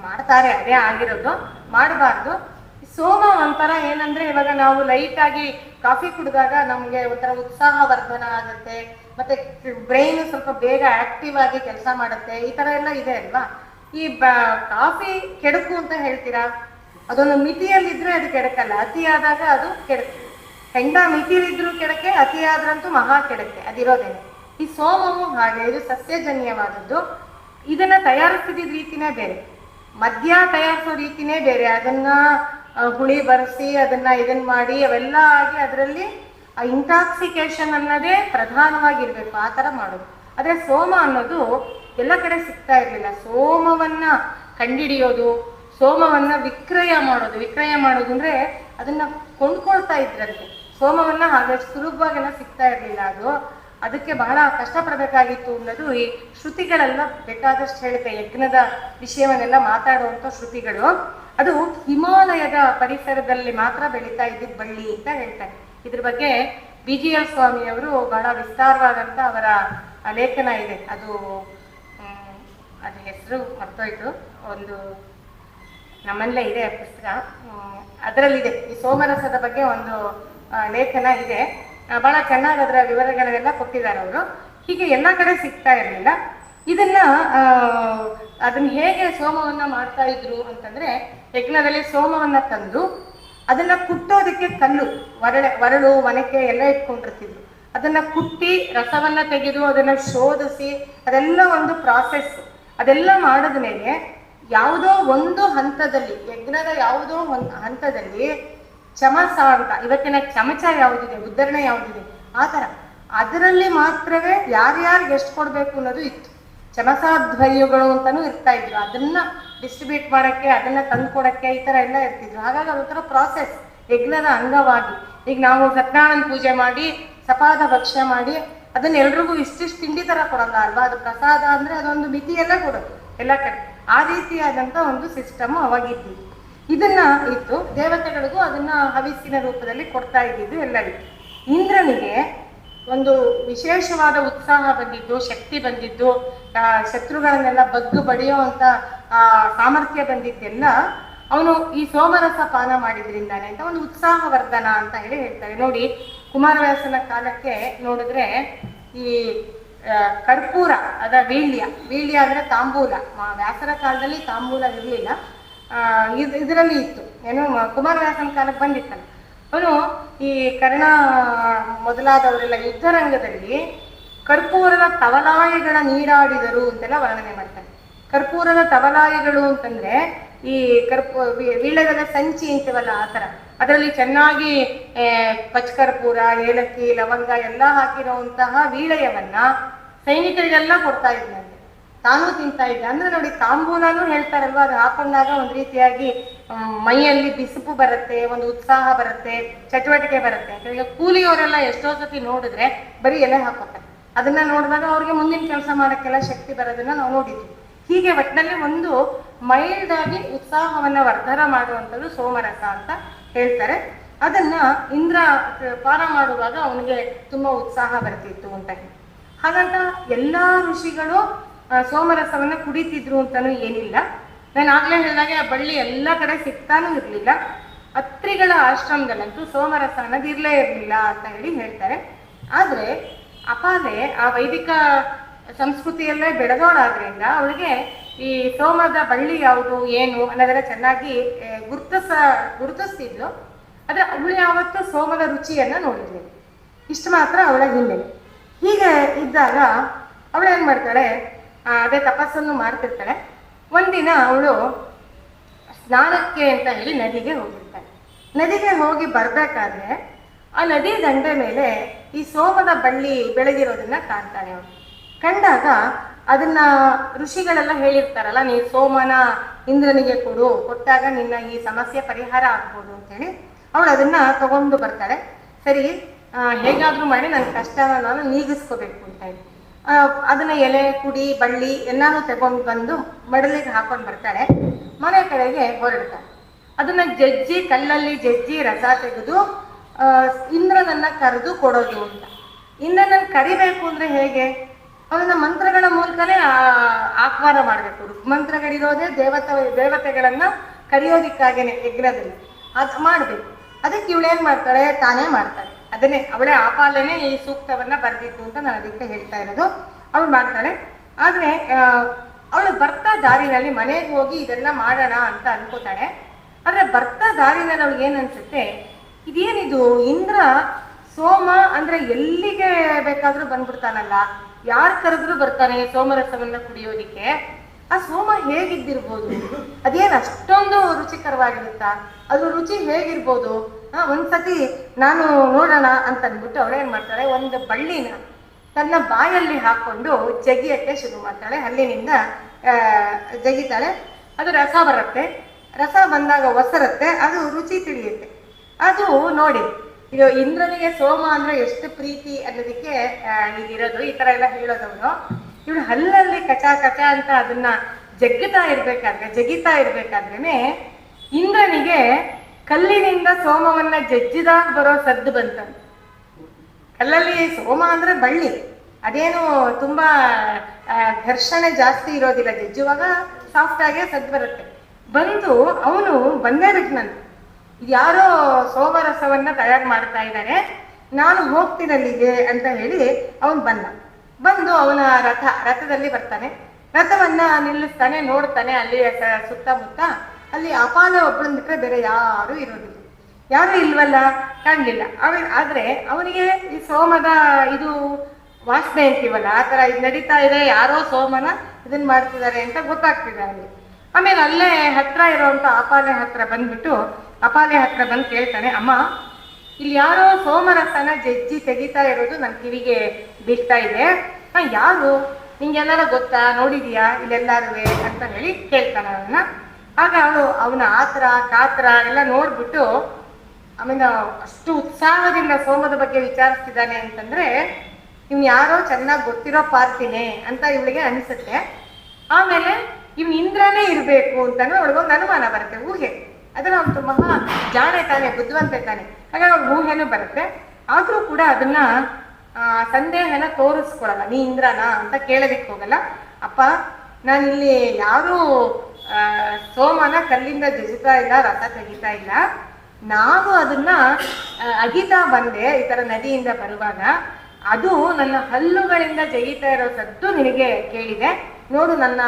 ಮಾಡ್ತಾರೆ, ಅದೇ ಆಗಿರೋದು, ಮಾಡಬಾರ್ದು. ಸೋಮ ಒಂಥರ ಏನಂದ್ರೆ, ಇವಾಗ ನಾವು ಲೈಟ್ ಆಗಿ ಕಾಫಿ ಕುಡಿದಾಗ ನಮ್ಗೆ ಒಂಥರ ಉತ್ಸಾಹ ವರ್ಧನ ಆಗುತ್ತೆ, ಮತ್ತೆ ಬ್ರೈನ್ ಸ್ವಲ್ಪ ಬೇಗ ಆಕ್ಟಿವ್ ಆಗಿ ಕೆಲಸ ಮಾಡುತ್ತೆ, ಈ ತರ ಎಲ್ಲ ಇದೆ ಅಲ್ವಾ. ಈ ಕಾಫಿ ಕೆಡುಕು ಅಂತ ಹೇಳ್ತೀರಾ, ಅದೊಂದು ಮಿತಿಯಲ್ಲಿದ್ರೆ ಅದು ಕೆಡಕಲ್ಲ, ಅತಿ ಆದಾಗ ಅದು ಕೆಡುಕು. ಹೆಂಡ ಮಿತಿಲಿದ್ರು ಕೆಡಕೆ, ಅತಿಯಾದ್ರಂತೂ ಮಹಾ ಕೆಡಕೆ, ಅದಿರೋದೇನೆ. ಈ ಸೋಮವು ಹಾಗೆ, ಇದು ಸಸ್ಯಜನ್ಯವಾದದ್ದು. ಇದನ್ನ ತಯಾರಿಸಿದ ರೀತಿನೇ ಬೇರೆ, ಮದ್ಯ ತಯಾರಿಸೋ ರೀತಿನೇ ಬೇರೆ. ಅದನ್ನ ಹುಳಿ ಬರೆಸಿ ಇದನ್ನ ಮಾಡಿ ಅವೆಲ್ಲ ಆಗಿ ಅದರಲ್ಲಿ ಇಂಟಾಕ್ಸಿಕೇಶನ್ ಅನ್ನೋದೇ ಪ್ರಧಾನವಾಗಿರ್ಬೇಕು, ಆ ಥರ ಮಾಡೋದು. ಆದರೆ ಸೋಮ ಅನ್ನೋದು ಎಲ್ಲ ಕಡೆ ಸಿಗ್ತಾ ಇರಲಿಲ್ಲ. ಸೋಮವನ್ನ ಕಂಡಿಡಿಯೋದು, ಸೋಮವನ್ನ ವಿಕ್ರಯ ಮಾಡೋದು ಅಂದ್ರೆ ಅದನ್ನ ಕೊಂಡ್ಕೊಳ್ತಾ ಇದ್ರಂತೆ. ಸೋಮವನ್ನ ಹಾಗೆ ಸುಲಭವಾಗೆಲ್ಲ ಸಿಗ್ತಾ ಇರಲಿಲ್ಲ. ಅದಕ್ಕೆ ಬಹಳ ಕಷ್ಟಪಡಬೇಕಾಗಿತ್ತು ಅನ್ನೋದು ಈ ಶ್ರುತಿಗಳೆಲ್ಲ ಬೇಕಾದಷ್ಟು ಹೇಳುತ್ತೆ. ಯಜ್ಞದ ವಿಷಯವನ್ನೆಲ್ಲ ಮಾತಾಡುವಂಥ ಶ್ರುತಿಗಳು ಅದು ಹಿಮಾಲಯದ ಪರಿಸರದಲ್ಲಿ ಮಾತ್ರ ಬೆಳೀತಾ ಇದ್ದಿದ್ದ ಬಳ್ಳಿ ಅಂತ ಹೇಳ್ತಾರೆ. ಇದ್ರ ಬಗ್ಗೆ BGL ಸ್ವಾಮಿಯವರು ಬಹಳ ವಿಸ್ತಾರವಾದಂಥ ಅವರ ಲೇಖನ ಇದೆ. ಅದು ಹೆಸರು ಮರ್ತೋಯ್ತು, ಒಂದು ನಮ್ಮಲ್ಲೇ ಇದೆ ಪುಸ್ತಕ, ಅದರಲ್ಲಿದೆ. ಈ ಸೋಮರಸದ ಬಗ್ಗೆ ಒಂದು ಲೇಖನ ಇದೆ, ಬಹಳ ಚೆನ್ನಾಗಿ ಅದರ ವಿವರಗಳನ್ನೆಲ್ಲ ಕೊಟ್ಟಿದ್ದಾರೆ ಅವರು. ಹೀಗೆ ಎಲ್ಲ ಕಡೆ ಸಿಗ್ತಾ ಇರಲಿಲ್ಲ. ಅದನ್ನ ಹೇಗೆ ಸೋಮವನ್ನ ಮಾಡ್ತಾ ಇದ್ರು ಅಂತಂದ್ರೆ, ಯಜ್ಞದಲ್ಲಿ ಸೋಮವನ್ನ ತಂದು ಅದನ್ನ ಕುಟ್ಟೋದಕ್ಕೆ ಕಲ್ಲು, ಒರಳು ಒನಕೆ ಎಲ್ಲ ಇಟ್ಕೊಂಡಿರ್ತಿದ್ರು. ಅದನ್ನ ಕುಟ್ಟಿ ರಸವನ್ನ ತೆಗೆದು ಅದನ್ನ ಶೋಧಿಸಿ ಅದೆಲ್ಲ ಒಂದು ಪ್ರಾಸೆಸ್. ಅದೆಲ್ಲ ಮಾಡಿದ ಮೇಲೆ ಯಾವುದೋ ಒಂದು ಹಂತದಲ್ಲಿ, ಯಜ್ಞದ ಯಾವುದೋ ಒಂದು ಹಂತದಲ್ಲಿ ಚಮಸ ಅಂತ, ಇವತ್ತಿನ ಚಮಚ ಯಾವುದಿದೆ, ಉದ್ಧರಣೆ ಯಾವುದಿದೆ, ಆ ಥರ ಅದರಲ್ಲಿ ಮಾತ್ರವೇ ಯಾರ್ಯಾರಿಗೆ ಎಷ್ಟು ಕೊಡಬೇಕು ಅನ್ನೋದು ಇತ್ತು. ಚಮಸಾಧ್ವರ್ಯಗಳು ಅಂತಾನೂ ಇರ್ತಾ ಇದ್ರು. ಅದನ್ನ ಡಿಸ್ಟ್ರಿಬ್ಯೂಟ್ ಮಾಡೋಕ್ಕೆ, ಅದನ್ನ ತಂದುಕೊಡಕ್ಕೆ, ಈ ಥರ ಎಲ್ಲ ಇರ್ತಿದ್ರು. ಹಾಗಾಗಿ ಅದೊಂಥರ ಪ್ರಾಸೆಸ್ ಯಜ್ಞದ ಅಂಗವಾಗಿ. ಈಗ ನಾವು ಸತ್ಯನಾರಾಯಣ ಪೂಜೆ ಮಾಡಿ ಸಪಾದ ಭಕ್ಷ್ಯ ಮಾಡಿ ಅದನ್ನ ಎಲ್ರಿಗೂ ಇಷ್ಟಿಷ್ಟು ತಿಂಡಿ ಥರ ಕೊಡಲ್ಲ ಅಲ್ವಾ. ಅದು ಪ್ರಸಾದ ಅಂದರೆ ಅದೊಂದು ಮಿತಿಯೆಲ್ಲ ಕೊಡೋದು ಎಲ್ಲ ಕಡೆ. ಆ ರೀತಿಯಾದಂಥ ಒಂದು ಸಿಸ್ಟಮ್ ಅವಾಗಿದ್ದು. ಇದನ್ನ ಇತ್ತು. ದೇವತೆಗಳಿಗೂ ಅದನ್ನ ಹವಿಸ್ಸಿನ ರೂಪದಲ್ಲಿ ಕೊಡ್ತಾ ಇದ್ದಿದ್ದು ಎಲ್ಲ ಇತ್ತು. ಇಂದ್ರನಿಗೆ ಒಂದು ವಿಶೇಷವಾದ ಉತ್ಸಾಹ ಬಂದಿದ್ದು, ಶಕ್ತಿ ಬಂದಿದ್ದು, ಶತ್ರುಗಳನ್ನೆಲ್ಲ ಬಗ್ಗು ಬಡಿಯೋ ಅಂತ ಸಾಮರ್ಥ್ಯ ಬಂದಿದ್ದೆಲ್ಲ ಅವನು ಈ ಸೋಮರಸ ಪಾನ ಮಾಡಿದ್ರಿಂದಾನೆ ಅಂತ ಒಂದು ಉತ್ಸಾಹವರ್ಧನ ಅಂತ ಹೇಳ್ತಾರೆ. ನೋಡಿ, ಕುಮಾರವ್ಯಾಸನ ಕಾಲಕ್ಕೆ ನೋಡಿದ್ರೆ ಈ ಕರ್ಪೂರ ಅದ ವೀಳ್ಯ ಅಂದ್ರೆ ತಾಂಬೂಲ. ವ್ಯಾಸರ ಕಾಲದಲ್ಲಿ ತಾಂಬೂಲ ಇರಲಿಲ್ಲ, ಇದರಲ್ಲಿ ಇತ್ತು. ಏನು ಕುಮಾರವ್ಯಾಸನ ಕಾಲಕ್ಕೆ ಬಂದಿತ್ತಲ್ಲ, ಅವನು ಈ ಕರ್ಣ ಮೊದಲಾದವರೆಲ್ಲ ಯುದ್ಧರಂಗದಲ್ಲಿ ಕರ್ಪೂರದ ತವಲಾಯಿಗಳ ನೀಡಾಡಿದರು ಅಂತೆಲ್ಲ ವರ್ಣನೆ ಮಾಡ್ತಾರೆ. ಕರ್ಪೂರದ ತವಲಾಯಿಗಳು ಅಂತಂದ್ರೆ ಈ ವೀಳ್ಯದೆಲೆ ಸಂಚಿ ಅಂತೀವಲ್ಲ, ಆ ಥರ ಅದರಲ್ಲಿ ಚೆನ್ನಾಗಿ ಪಚ್ಕರ್ಪೂರ, ಏಲಕ್ಕಿ, ಲವಂಗ ಎಲ್ಲ ಹಾಕಿರುವಂತಹ ವೀಳ್ಯವನ್ನ ಸೈನಿಕರಿಗೆಲ್ಲ ಕೊಡ್ತಾ ಇದ್ದಂತೆ. ತಾನೂ ತಿಂತಾ ಇದ್ದ. ಅಂದ್ರೆ ನೋಡಿ, ತಾಂಬೂಲನೂ ಹೇಳ್ತಾರಲ್ವ, ಅದು ಹಾಕೊಂಡಾಗ ಒಂದು ರೀತಿಯಾಗಿ ಮೈಯಲ್ಲಿ ಬಿಸುಪು ಬರುತ್ತೆ, ಒಂದು ಉತ್ಸಾಹ ಬರುತ್ತೆ, ಚಟುವಟಿಕೆ ಬರುತ್ತೆ. ಈಗ ಕೂಲಿಯವರೆಲ್ಲ ಎಷ್ಟೋ ಸತಿ ನೋಡಿದ್ರೆ ಬರೀ ಎಲೆ ಹಾಕೋತಾರೆ. ಅದನ್ನ ನೋಡಿದಾಗ ಅವ್ರಿಗೆ ಮುಂದಿನ ಕೆಲಸ ಮಾಡೋಕ್ಕೆಲ್ಲ ಶಕ್ತಿ ಬರೋದನ್ನ ನಾವು ನೋಡಿದ್ವಿ. ಹೀಗೆ ಒಟ್ಟಿನಲ್ಲಿ ಒಂದು ಮೈಲ್ಡ್ ಆಗಿ ಉತ್ಸಾಹವನ್ನ ವರ್ಧನ ಮಾಡುವಂಥದ್ದು ಸೋಮರಸ ಅಂತ ಹೇಳ್ತಾರೆ. ಅದನ್ನ ಇಂದ್ರ ಪಾನ ಮಾಡುವಾಗ ಅವನಿಗೆ ತುಂಬಾ ಉತ್ಸಾಹ ಬರ್ತಿತ್ತು ಅಂತ. ಹಾಗಂತ ಎಲ್ಲಾ ಋಷಿಗಳು ಸೋಮರಸವನ್ನ ಕುಡಿತಿದ್ರು ಅಂತಾನು ಏನಿಲ್ಲ. ನಾನು ಆಗ್ಲೇ ಹೇಳಿದಾಗೆ ಆ ಬಳ್ಳಿ ಎಲ್ಲ ಕಡೆ ಸಿಗ್ತಾನೂ ಇರ್ಲಿಲ್ಲ. ಅತ್ರಿಗಳ ಆಶ್ರಮದಲ್ಲಂತೂ ಸೋಮರಸ ಅನ್ನೋದು ಇರ್ಲೇ ಇರ್ಲಿಲ್ಲ ಅಂತ ಹೇಳ್ತಾರೆ. ಆದ್ರೆ ಅಪಾಲೆ ಆ ವೈದಿಕ ಸಂಸ್ಕೃತಿಯಲ್ಲೇ ಬೆಳೆದೋಳಾದ್ರಿಂದ ಅವಳಿಗೆ ಈ ಸೋಮದ ಬಳ್ಳಿ ಯಾವುದು ಏನು ಅನ್ನೋದನ್ನ ಚೆನ್ನಾಗಿ ಗುರುತಿಸ್ತಿದ್ಲು. ಆದ್ರೆ ಅವಳು ಯಾವತ್ತೂ ಸೋಮದ ರುಚಿಯನ್ನ ನೋಡಿದ್ಲು. ಇಷ್ಟು ಮಾತ್ರ ಅವಳ ಹಿನ್ನೆಲೆ. ಹೀಗೆ ಇದ್ದಾಗ ಅವಳು ಏನ್ ಮಾಡ್ತಾಳೆ, ಅದೇ ತಪಸ್ಸನ್ನು ಮಾಡ್ತಿರ್ತಾಳೆ. ಒಂದಿನ ಅವಳು ಸ್ನಾನಕ್ಕೆ ಅಂತ ಹೇಳಿ ನದಿಗೆ ಹೋಗಿರ್ತಾಳೆ. ನದಿಗೆ ಹೋಗಿ ಬರ್ಬೇಕಾದ್ರೆ ಆ ನದಿ ದಂಡೆ ಮೇಲೆ ಈ ಸೋಮದ ಬಳ್ಳಿ ಬೆಳೆದಿರೋದನ್ನ ಕಾಣ್ತಾಳೆ ಅವಳು. ಕಂಡಾಗ ಅದನ್ನ ಋಷಿಗಳೆಲ್ಲ ಹೇಳಿರ್ತಾರಲ್ಲ, ನೀನು ಸೋಮನ ಇಂದ್ರನಿಗೆ ಕೊಟ್ಟಾಗ ನಿನ್ನ ಈ ಸಮಸ್ಯೆ ಪರಿಹಾರ ಆಗ್ಬೋದು ಅಂತೇಳಿ ಅವಳು ಅದನ್ನ ತಗೊಂಡು ಬರ್ತಾಳೆ. ಸರಿ, ಹೇಗಾದ್ರೂ ಮಾಡಿ ನನ್ನ ಕಷ್ಟನ ನಾನು ನೀಗಿಸ್ಕೋಬೇಕು ಅಂತ ಹೇಳಿ ಅದನ್ನ ಎಲೆ, ಕುಡಿ, ಬಳ್ಳಿ ಎಲ್ಲಾನು ತಗೊಂಡು ಬಂದು ಮಡಲಿಗೆ ಹಾಕೊಂಡು ಬರ್ತಾಳೆ. ಮನೆ ಕಡೆಗೆ ಹೊರಡ್ತಾಳೆ. ಅದನ್ನ ಕಲ್ಲಲ್ಲಿ ಜಜ್ಜಿ ರಸ ತೆಗೆದು ಇಂದ್ರನನ್ನ ಕರೆದು ಕೊಡೋದು ಅಂತ. ಇಂದ್ರನನ್ನ ಕರಿಬೇಕು ಅಂದ್ರೆ ಹೇಗೆ? ಅವನ್ನ ಮಂತ್ರಗಳ ಮೂಲಕನೇ ಆಹ್ವಾನ ಮಾಡಬೇಕು. ಋಗ್ಮಂತ್ರಗಳಿರೋದೇ ದೇವತೆಗಳನ್ನ ಕರೆಯೋದಿಕ್ಕಾಗೇನೆ ಯಜ್ಞದಲ್ಲಿ. ಅದು ಮಾಡ್ಬೇಕು. ಅದಕ್ಕೆ ಇವಳೇನ್ ಮಾಡ್ತಾಳೆ, ತಾನೇ ಮಾಡ್ತಾಳೆ. ಅದನ್ನೇ ಅವಳೇ ಆಪಾಲನೆ ಈ ಸೂಕ್ತವನ್ನ ಬರ್ದಿತ್ತು ಅಂತ ನಾನು ಅದಕ್ಕೆ ಹೇಳ್ತಾ ಇರೋದು. ಅವಳು ಮಾಡ್ತಾಳೆ. ಆದ್ರೆ ಅವಳು ಬರ್ತಾ ದಾರಿನಲ್ಲಿ ಮನೆಗೆ ಹೋಗಿ ಇದೆಲ್ಲ ಮಾಡೋಣ ಅಂತ ಅನ್ಕೋತಾಳೆ. ಆದ್ರೆ ಬರ್ತಾ ದಾರಿನಲ್ಲಿ ಅವಳಿಗೆ ಏನ್ ಅನ್ಸುತ್ತೆ, ಇದೇನಿದು ಇಂದ್ರ ಸೋಮ ಅಂದ್ರೆ ಎಲ್ಲಿಗೆ ಬೇಕಾದ್ರೂ ಬಂದ್ಬಿಡ್ತಾನಲ್ಲ, ಯಾರು ಕರೆದ್ರೂ ಬರ್ತಾನೆ ಸೋಮರಸವನ್ನ ಕುಡಿಯೋದಿಕ್ಕೆ. ಆ ಸೋಮ ಹೇಗಿದ್ದಿರ್ಬೋದು? ಅದೇನು ಅಷ್ಟೊಂದು ರುಚಿಕರವಾಗಿರುತ್ತಾ? ಅದ್ರ ರುಚಿ ಹೇಗಿರ್ಬೋದು? ಒಂದ್ಸತಿ ನಾನು ನೋಡೋಣ ಅಂತ ಅಂದ್ಬಿಟ್ಟು ಅವಳೇನ್ ಮಾಡ್ತಾಳೆ, ಒಂದು ಬಳ್ಳಿನ ತನ್ನ ಬಾಯಲ್ಲಿ ಹಾಕೊಂಡು ಜಗಿಯಕ್ಕೆ ಶುರು ಮಾಡ್ತಾಳೆ. ಹಲ್ಲಿನಿಂದ ಜಗಿತಾಳೆ. ಅದು ರಸ ಬರುತ್ತೆ. ರಸ ಬಂದಾಗ ಒಸರುತ್ತೆ, ಅದು ರುಚಿ ತಿಳಿಯುತ್ತೆ. ಅದು ನೋಡಿ, ಇದು ಇಂದ್ರನಿಗೆ ಸೋಮ ಅಂದ್ರೆ ಎಷ್ಟು ಪ್ರೀತಿ ಅನ್ನೋದಕ್ಕೆ ಇದಿರೋದು. ಈ ತರ ಎಲ್ಲ ಹೇಳೋದವನು. ಇವಳು ಹಲ್ಲಲ್ಲಿ ಕಚ ಕಚ ಅಂತ ಅದನ್ನ ಜಗಿತಾ ಇರ್ಬೇಕಾದ್ರೇನೆ ಇಂದ್ರನಿಗೆ ಕಲ್ಲಿನಿಂದ ಸೋಮವನ್ನ ಜಜ್ಜಿದಾಗ ಬರೋ ಸದ್ದು ಬಂತಂತ. ಕಲ್ಲಲ್ಲಿ ಸೋಮ ಅಂದ್ರೆ ಬಳ್ಳಿ, ಅದೇನು ತುಂಬಾ ಘರ್ಷಣೆ ಜಾಸ್ತಿ ಇರೋದಿಲ್ಲ, ಜಜ್ಜುವಾಗ ಸಾಫ್ಟ್ ಆಗೇ ಸದ್ದು ಬರುತ್ತೆ. ಬಂದು ಅವನು ಬಂದೇ ಬಿಟ್ನಂತ, ಯಾರೋ ಸೋಮರಸವನ್ನ ತಯಾರು ಮಾಡ್ತಾ ಇದ್ದಾರೆ, ನಾನು ಹೋಗ್ತೀನಲ್ಲಿಗೆ ಅಂತ ಹೇಳಿ ಅವನು ಬಂದು ಅವನ ರಥದಲ್ಲಿ ಬರ್ತಾನೆ. ರಥವನ್ನ ನಿಲ್ಲಿಸ್ತಾನೆ, ನೋಡ್ತಾನೆ ಅಲ್ಲಿ ಸುತ್ತಮುತ್ತ. ಅಲ್ಲಿ ಅಪಾಲ ಒಬ್ಬಳನ್ನ ಬಿಟ್ರೆ ಬೇರೆ ಯಾರು ಇರೋದಿಲ್ಲ. ಯಾರು ಇಲ್ವಲ್ಲ, ಕಾಣಲಿಲ್ಲ. ಆದ್ರೆ ಅವನಿಗೆ ಈ ಸೋಮದ ಇದು ವಾಸನೆ ಅಂತೀವಲ್ಲ, ಆ ತರ ಇದು ನಡೀತಾ ಇದೆ, ಯಾರೋ ಸೋಮನ ಇದನ್ನ ಮಾಡ್ತಿದ್ದಾರೆ ಅಂತ ಗೊತ್ತಾಗ್ತಿದೆ ಅವನಿಗೆ. ಆಮೇಲೆ ಅಲ್ಲೇ ಹತ್ರ ಇರೋಂಥ ಅಪಾಲೆ ಹತ್ರ ಬಂದ್ಬಿಟ್ಟು ಅಪಾಲೆ ಹತ್ರ ಬಂದು ಕೇಳ್ತಾನೆ, ಅಮ್ಮ ಇಲ್ಲಿ ಯಾರೋ ಸೋಮರಸನ ಜಜ್ಜಿ ತೆಗಿತಾ ಇರೋದು ನನ್ನ ಕಿವಿಗೆ ಬೀಳ್ತಾ ಇದೆ, ಯಾರು ನಿಂಗೆಲ್ಲಾರ ಗೊತ್ತಾ, ನೋಡಿದೀಯಾ ಇಲ್ಲೆಲ್ಲಾರುವೆ ಅಂತ ಹೇಳಿ ಕೇಳ್ತಾನೆ ಅವನ್ನ. ಆಗ ಅವನ ಆತರ ಕಾತರ ಎಲ್ಲ ನೋಡ್ಬಿಟ್ಟು ಆಮೇಲೆ ಅಷ್ಟು ಉತ್ಸಾಹದಿಂದ ಸೋಮದ ಬಗ್ಗೆ ವಿಚಾರಿಸ್ತಿದ್ದಾನೆ ಅಂತಂದ್ರೆ ಇವ್ನು ಯಾರೋ ಚೆನ್ನಾಗಿ ಗೊತ್ತಿರೋ ಪಾರ್ಟಿನೇ ಅಂತ ಇವಳಿಗೆ ಅನಿಸುತ್ತೆ. ಆಮೇಲೆ ಇವ್ನು ಇಂದ್ರನೇ ಇರ್ಬೇಕು ಅಂತಾನು ಅವಳಿಗೊಂದು ಅನುಮಾನ ಬರುತ್ತೆ, ಊಹೆ. ಅದನ್ನ ಅವನು ಮಹಾ ಜಾಣೆ ತಾನೆ, ಬುದ್ಧಿವಂತೆ ತಾನೆ, ಹಾಗಾಗಿ ಅವ್ಳು ಊಹೆನೂ ಬರುತ್ತೆ. ಆದ್ರೂ ಕೂಡ ಅದನ್ನ ಸಂದೇಹನ ತೋರಿಸ್ಕೊಡಲ್ಲ. ನೀ ಇಂದ್ರನಾ ಅಂತ ಕೇಳೋದಿಕ್ ಹೋಗಲ್ಲ. ಅಪ್ಪ ನಾನಿಲ್ಲಿ ಯಾರೂ ಸೋಮನ ಕಲ್ಲಿಂದ ಜಜಿತಾ ಇಲ್ಲ, ರಸ ತೆಗಿತಾ ಇಲ್ಲ, ನಾವು ಅದನ್ನ ಅಗಿತಾ ಬಂದೆ ಈ ತರ ನದಿಯಿಂದ ಬರುವಾಗ. ಅದು ನನ್ನ ಹಲ್ಲುಗಳಿಂದ ಜಗಿತಾ ಇರೋ ಸದ್ದು ನಿನಗೆ ಕೇಳಿದೆ ನೋಡು, ನನ್ನ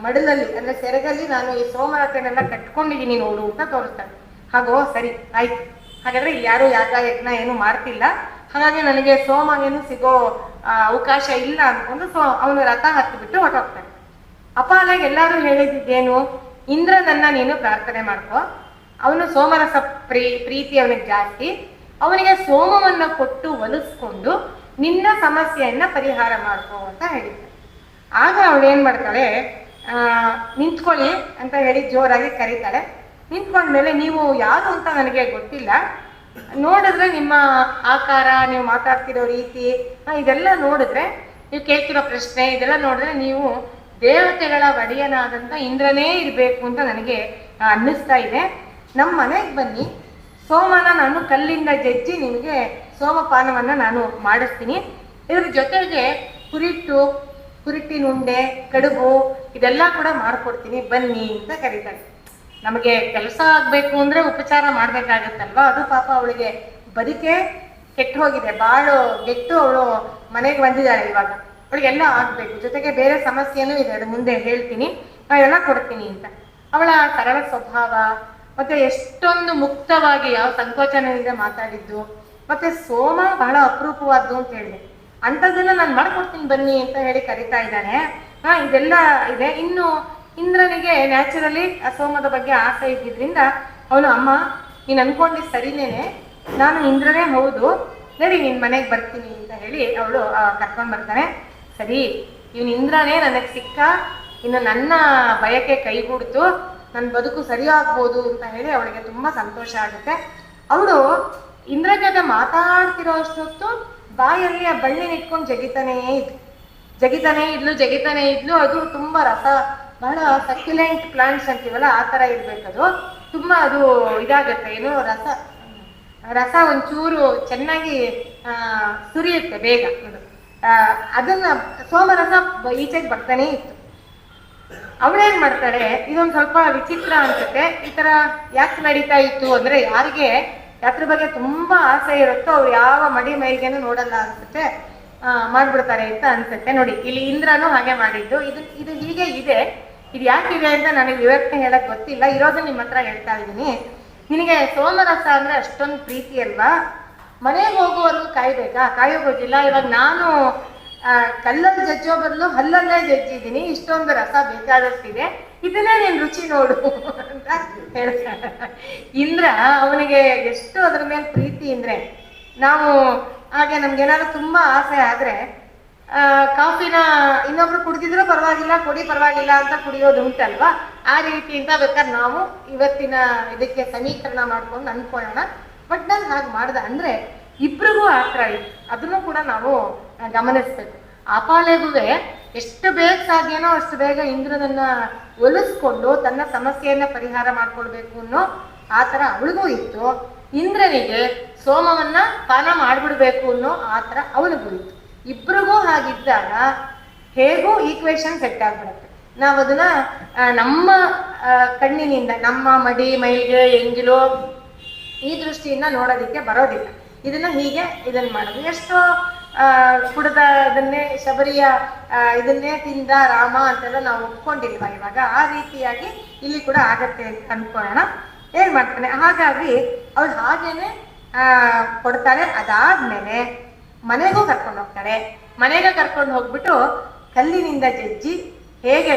ಮಡಲಲ್ಲಿ ಅಂದ್ರೆ ಸೆರಗಲ್ಲಿ ನಾನು ಈ ಸೋಮರಸನೆಲ್ಲ ಕಟ್ಕೊಂಡಿದ್ದೀನಿ ನೋಡು ಅಂತ ತೋರಿಸ್ತಾನೆ. ಹಾಗೋ ಸರಿ ಆಯ್ತು, ಹಾಗಾದ್ರೆ ಯಾರು ಯಾಗ ಯಜ್ಞ ಏನು ಮಾಡ್ತಿಲ್ಲ, ಹಾಗಾಗಿ ನನಗೆ ಸೋಮ ಏನು ಸಿಗೋ ಅವಕಾಶ ಇಲ್ಲ ಅನ್ಕೊಂಡು ಅವನು ರಥ ಹತ್ತಿಬಿಟ್ಟು ಹೊರಟೋಗ್ತಾನೆ. ಅಪಾಲಾಗ ಎಲ್ಲಾರು ಹೇಳಿದ್ದೇನು, ಇಂದ್ರನನ್ನ ನೀನು ಪ್ರಾರ್ಥನೆ ಮಾಡ್ಕೋ, ಅವನು ಸೋಮರಸ ಪ್ರೀತಿ ಅವನಿಗೆ ಜಾಸ್ತಿ, ಅವನಿಗೆ ಸೋಮವನ್ನ ಕೊಟ್ಟು ಒಲಿಸ್ಕೊಂಡು ನಿನ್ನ ಸಮಸ್ಯೆಯನ್ನ ಪರಿಹಾರ ಮಾಡ್ಕೋ ಅಂತ ಹೇಳಿದ್ದ. ಆಗ ಅವಳು ಏನ್ ಮಾಡ್ತಾಳೆ, ನಿಂತ್ಕೊಳ್ಳಿ ಅಂತ ಹೇಳಿ ಜೋರಾಗಿ ಕರೀತಾಳೆ. ನಿಂತ್ಕೊಂಡ್ಮೇಲೆ ನೀವು ಯಾರು ಅಂತ ನನಗೆ ಗೊತ್ತಿಲ್ಲ, ನೋಡಿದ್ರೆ ನಿಮ್ಮ ಆಕಾರ, ನೀವು ಮಾತಾಡ್ತಿರೋ ರೀತಿ, ಇದೆಲ್ಲ ನೋಡಿದ್ರೆ, ನೀವು ಕೇಳ್ತಿರೋ ಪ್ರಶ್ನೆ ಇದೆಲ್ಲ ನೋಡಿದ್ರೆ ನೀವು ದೇವತೆಗಳ ಒಡೆಯನಾದಂಥ ಇಂದ್ರನೇ ಇರಬೇಕು ಅಂತ ನನಗೆ ಅನ್ನಿಸ್ತಾ ಇದೆ. ನಮ್ಮ ಮನೆಗೆ ಬನ್ನಿ, ಸೋಮನ ನಾನು ಕಲ್ಲಿಂದ ಜಜ್ಜಿ ನಿಮಗೆ ಸೋಮಪಾನವನ್ನ ನಾನು ಮಾಡಿಸ್ತೀನಿ. ಇದ್ರ ಜೊತೆಗೆ ಕುರಿಟ್ಟಿನ ಉಂಡೆ, ಕಡುಬು ಇದೆಲ್ಲ ಕೂಡ ಮಾಡ್ಕೊಡ್ತೀನಿ, ಬನ್ನಿ ಅಂತ ಕರೀತಾರೆ. ನಮಗೆ ಕೆಲಸ ಆಗ್ಬೇಕು ಅಂದ್ರೆ ಉಪಚಾರ ಮಾಡ್ಬೇಕಾಗತ್ತಲ್ವಾ, ಅದು ಪಾಪ ಅವಳಿಗೆ ಬದುಕೆ ಕೆಟ್ಟು ಹೋಗಿದೆ, ಬಾಳು ಗೆಟ್ಟು ಅವಳು ಮನೆಗೆ ಬಂದಿದ್ದಾಳೆ. ಇವಾಗ ಅವಳಿಗೆಲ್ಲ ಆಗ್ಬೇಕು, ಜೊತೆಗೆ ಬೇರೆ ಸಮಸ್ಯೆನೂ ಇದೆ, ಅದು ಮುಂದೆ ಹೇಳ್ತೀನಿ, ಎಲ್ಲ ಕೊಡ್ತೀನಿ ಅಂತ. ಅವಳ ಸರಳ ಸ್ವಭಾವ ಮತ್ತೆ ಎಷ್ಟೊಂದು ಮುಕ್ತವಾಗಿ ಯಾವ ಸಂಕೋಚನದಿಂದ ಮಾತಾಡಿದ್ದು, ಮತ್ತೆ ಸೋಮ ಬಹಳ ಅಪರೂಪವಾದ್ದು ಅಂತ ಹೇಳಿದೆ. ಅಂಥದ್ದನ್ನ ನಾನು ಮಾಡ್ಕೊಡ್ತೀನಿ ಬನ್ನಿ ಅಂತ ಹೇಳಿ ಕರಿತಾ ಇದ್ದಾನೆ. ಇದೆಲ್ಲ ಇದೆ. ಇನ್ನು ಇಂದ್ರನಿಗೆ ನ್ಯಾಚುರಲಿ ಆ ಸೋಮದ ಬಗ್ಗೆ ಆಸೆ ಇದ್ದಿದ್ರಿಂದ ಅವನು, ಅಮ್ಮ ನೀನು ಅನ್ಕೊಂಡಿದ್ದು ಸರಿನೇನೆ, ನಾನು ಇಂದ್ರನೇ ಹೌದು, ನಡಿ ನಿನ್ ಮನೆಗೆ ಬರ್ತೀನಿ ಅಂತ ಹೇಳಿ ಅವಳು ಕರ್ಕೊಂಡು ಬರ್ತಾನೆ. ಸರಿ, ಇವನು ಇಂದ್ರನೇ ನನಗೆ ಸಿಕ್ಕ, ಇನ್ನು ನನ್ನ ಬಯಕೆ ಕೈಗೂಡ್ತು, ನನ್ನ ಬದುಕು ಸರಿಯಾಗ್ಬೋದು ಅಂತ ಹೇಳಿ ಅವಳಿಗೆ ತುಂಬಾ ಸಂತೋಷ ಆಗುತ್ತೆ. ಅವಳು ಇಂದ್ರ ಜೊತೆ ಮಾತಾಡ್ತಿರೋ ಅಷ್ಟೊತ್ತು ಬಾಯಲ್ಲಿ ಆ ಬಳ್ಳಿನ ಇಟ್ಕೊಂಡು ಜಗಿತಾನೇ ಇದ್ಲು. ಅದು ತುಂಬಾ ರಸ, ಬಹಳ ಸಕ್ಯುಲೆಂಟ್ ಪ್ಲಾಂಟ್ಸ್ ಅಂತೀವಲ್ಲ ಆ ತರ ಇರ್ಬೇಕದು. ತುಂಬಾ ಅದು ಇದಾಗತ್ತೆ, ಏನು ರಸ ಒಂಚೂರು ಚೆನ್ನಾಗಿ ಸುರಿಯುತ್ತೆ ಬೇಗ. ಅದನ್ನ ಸೋಮರಸ ಈಚೆಗೆ ಬರ್ತಾನೆ ಇತ್ತು. ಅವಳೇನ್ ಮಾಡ್ತಾಳೆ, ಇದೊಂದು ಸ್ವಲ್ಪ ವಿಚಿತ್ರ ಅನ್ಸುತ್ತೆ. ಈ ತರ ಯಾಕೆ ನಡೀತಾ ಇತ್ತು ಅಂದ್ರೆ, ಯಾರಿಗೆ ಯಾತ್ರ ಬಗ್ಗೆ ತುಂಬಾ ಆಸೆ ಇರುತ್ತೋ ಅವ್ರು ಯಾವ ಮಡಿ ಮೈಗೇನು ನೋಡಲ್ಲ ಅನ್ಸುತ್ತೆ, ಮಾಡ್ಬಿಡ್ತಾರೆ ಅಂತ ಅನ್ಸುತ್ತೆ. ನೋಡಿ, ಇಲ್ಲಿ ಇಂದ್ರನು ಹಾಗೆ ಮಾಡಿದ್ದು. ಇದು ಹೀಗೆ ಇದೆ. ಇದು ಯಾಕಿದೆ ಅಂತ ನನಗೆ ವಿವರಣೆ ಹೇಳಕ್ ಗೊತ್ತಿಲ್ಲ, ಇರೋದನ್ನ ನಿಮ್ಮ ಹತ್ರ ಹೇಳ್ತಾ ಇದ್ದೀನಿ. ನಿನಗೆ ಸೋಮರಸ ಅಂದ್ರೆ ಅಷ್ಟೊಂದು ಪ್ರೀತಿ ಅಲ್ವಾ, ಮನೆಗೆ ಹೋಗುವವರೆಗೂ ಕಾಯ್ಬೇಕಾ? ಕಾಯೋಗೋದಿಲ್ಲ. ಇವಾಗ ನಾನು ಕಲ್ಲಲ್ಲಿ ಜಜ್ಜೋ ಬದಲು ಹಲ್ಲಲ್ಲೇ ಜಜ್ಜಿದ್ದೀನಿ, ಇಷ್ಟೊಂದು ರಸ ಬೇಕಾದಷ್ಟಿದೆ, ಇದನ್ನೇ ನೀನು ರುಚಿ ನೋಡು ಅಂತ ಹೇಳ್ತಾರೆ. ಇಂದ್ರ ಅವನಿಗೆ ಎಷ್ಟು ಅದ್ರ ಮೇಲೆ ಪ್ರೀತಿ ಅಂದ್ರೆ, ನಾವು ಹಾಗೆ ನಮ್ಗೇನಾದ್ರು ತುಂಬಾ ಆಸೆ ಆದ್ರೆ ಕಾಫಿನ ಇನ್ನೊಬ್ರು ಕುಡಿದಿದ್ರು ಪರವಾಗಿಲ್ಲ, ಕೊಡಿ ಪರವಾಗಿಲ್ಲ ಅಂತ ಕುಡಿಯೋದು ಉಂಟಲ್ವಾ, ಆ ರೀತಿಯಿಂದ ಬೇಕಾದ್ರೆ ನಾವು ಇವತ್ತಿನ ಇದಕ್ಕೆ ಸಮೀಕರಣ ಮಾಡ್ಕೊಂಡು ಅನ್ಕೊಳ್ಳೋಣ. ಬಟ್ ನಾನು ಹಾಗೆ ಮಾಡ್ದೆ ಅಂದ್ರೆ ಇಬ್ರಿಗೂ ಆತರ ಇತ್ತು, ಅದನ್ನು ಕೂಡ ನಾವು ಗಮನಿಸ್ಬೇಕು. ಆಪಾಲೆಗೂ ಎಷ್ಟು ಬೇಗ ಸಾಧ್ಯನೋ ಅಷ್ಟು ಬೇಗ ಇಂದ್ರನನ್ನ ಒಲಿಸ್ಕೊಂಡು ತನ್ನ ಸಮಸ್ಯೆಯನ್ನ ಪರಿಹಾರ ಮಾಡ್ಕೊಳ್ಬೇಕು ಅನ್ನೋ ಆತರ ಅವಳಿಗೂ ಇತ್ತು. ಇಂದ್ರನಿಗೆ ಸೋಮವನ್ನ ಪಾನ ಮಾಡ್ಬಿಡ್ಬೇಕು ಅನ್ನೋ ಆತರ ಅವಳಿಗೂ ಇತ್ತು. ಇಬ್ರಿಗೂ ಹಾಗಿದ್ದಾಗ ಹೇಗೂ ಈಕ್ವೇಶನ್ ಸೆಟ್ ಆಗ್ಬಿಡುತ್ತೆ. ನಾವು ಅದನ್ನ ನಮ್ಮ ಕಣ್ಣಿನಿಂದ, ನಮ್ಮ ಮಡಿ ಮೈಗೆ ಎಂಗಿಲು ಈ ದೃಷ್ಟಿಯಿಂದ ನೋಡೋದಿಕ್ಕೆ ಬರೋದಿಲ್ಲ. ಇದನ್ನ ಹೀಗೆ ಇದನ್ನ ಮಾಡೋದು. ಎಷ್ಟೋ ಕುಡದ ಇದನ್ನೇ ಶಬರಿಯ ಇದನ್ನೇ ತಿಂದ ರಾಮ ಅಂತೆಲ್ಲ ನಾವು ಒಪ್ಕೊಂಡಿಲ್ವಾ ಇವಾಗ, ಆ ರೀತಿಯಾಗಿ ಇಲ್ಲಿ ಕೂಡ ಆಗತ್ತೆ ಅಂತ ಅನ್ಕೊಳ್ಳೋಣ. ಏನ್ ಮಾಡ್ತಾನೆ, ಹಾಗಾಗಿ ಅವಳು ಹಾಗೇನೆ ಕೊಡ್ತಾಳೆ. ಅದಾದ್ಮೇಲೆ ಮನೆಗೂ ಕರ್ಕೊಂಡು ಹೋಗ್ತಾಳೆ. ಮನೆಗೆ ಕರ್ಕೊಂಡು ಹೋಗ್ಬಿಟ್ಟು ಕಲ್ಲಿನಿಂದ ಜಜ್ಜಿ ಹೇಗೆ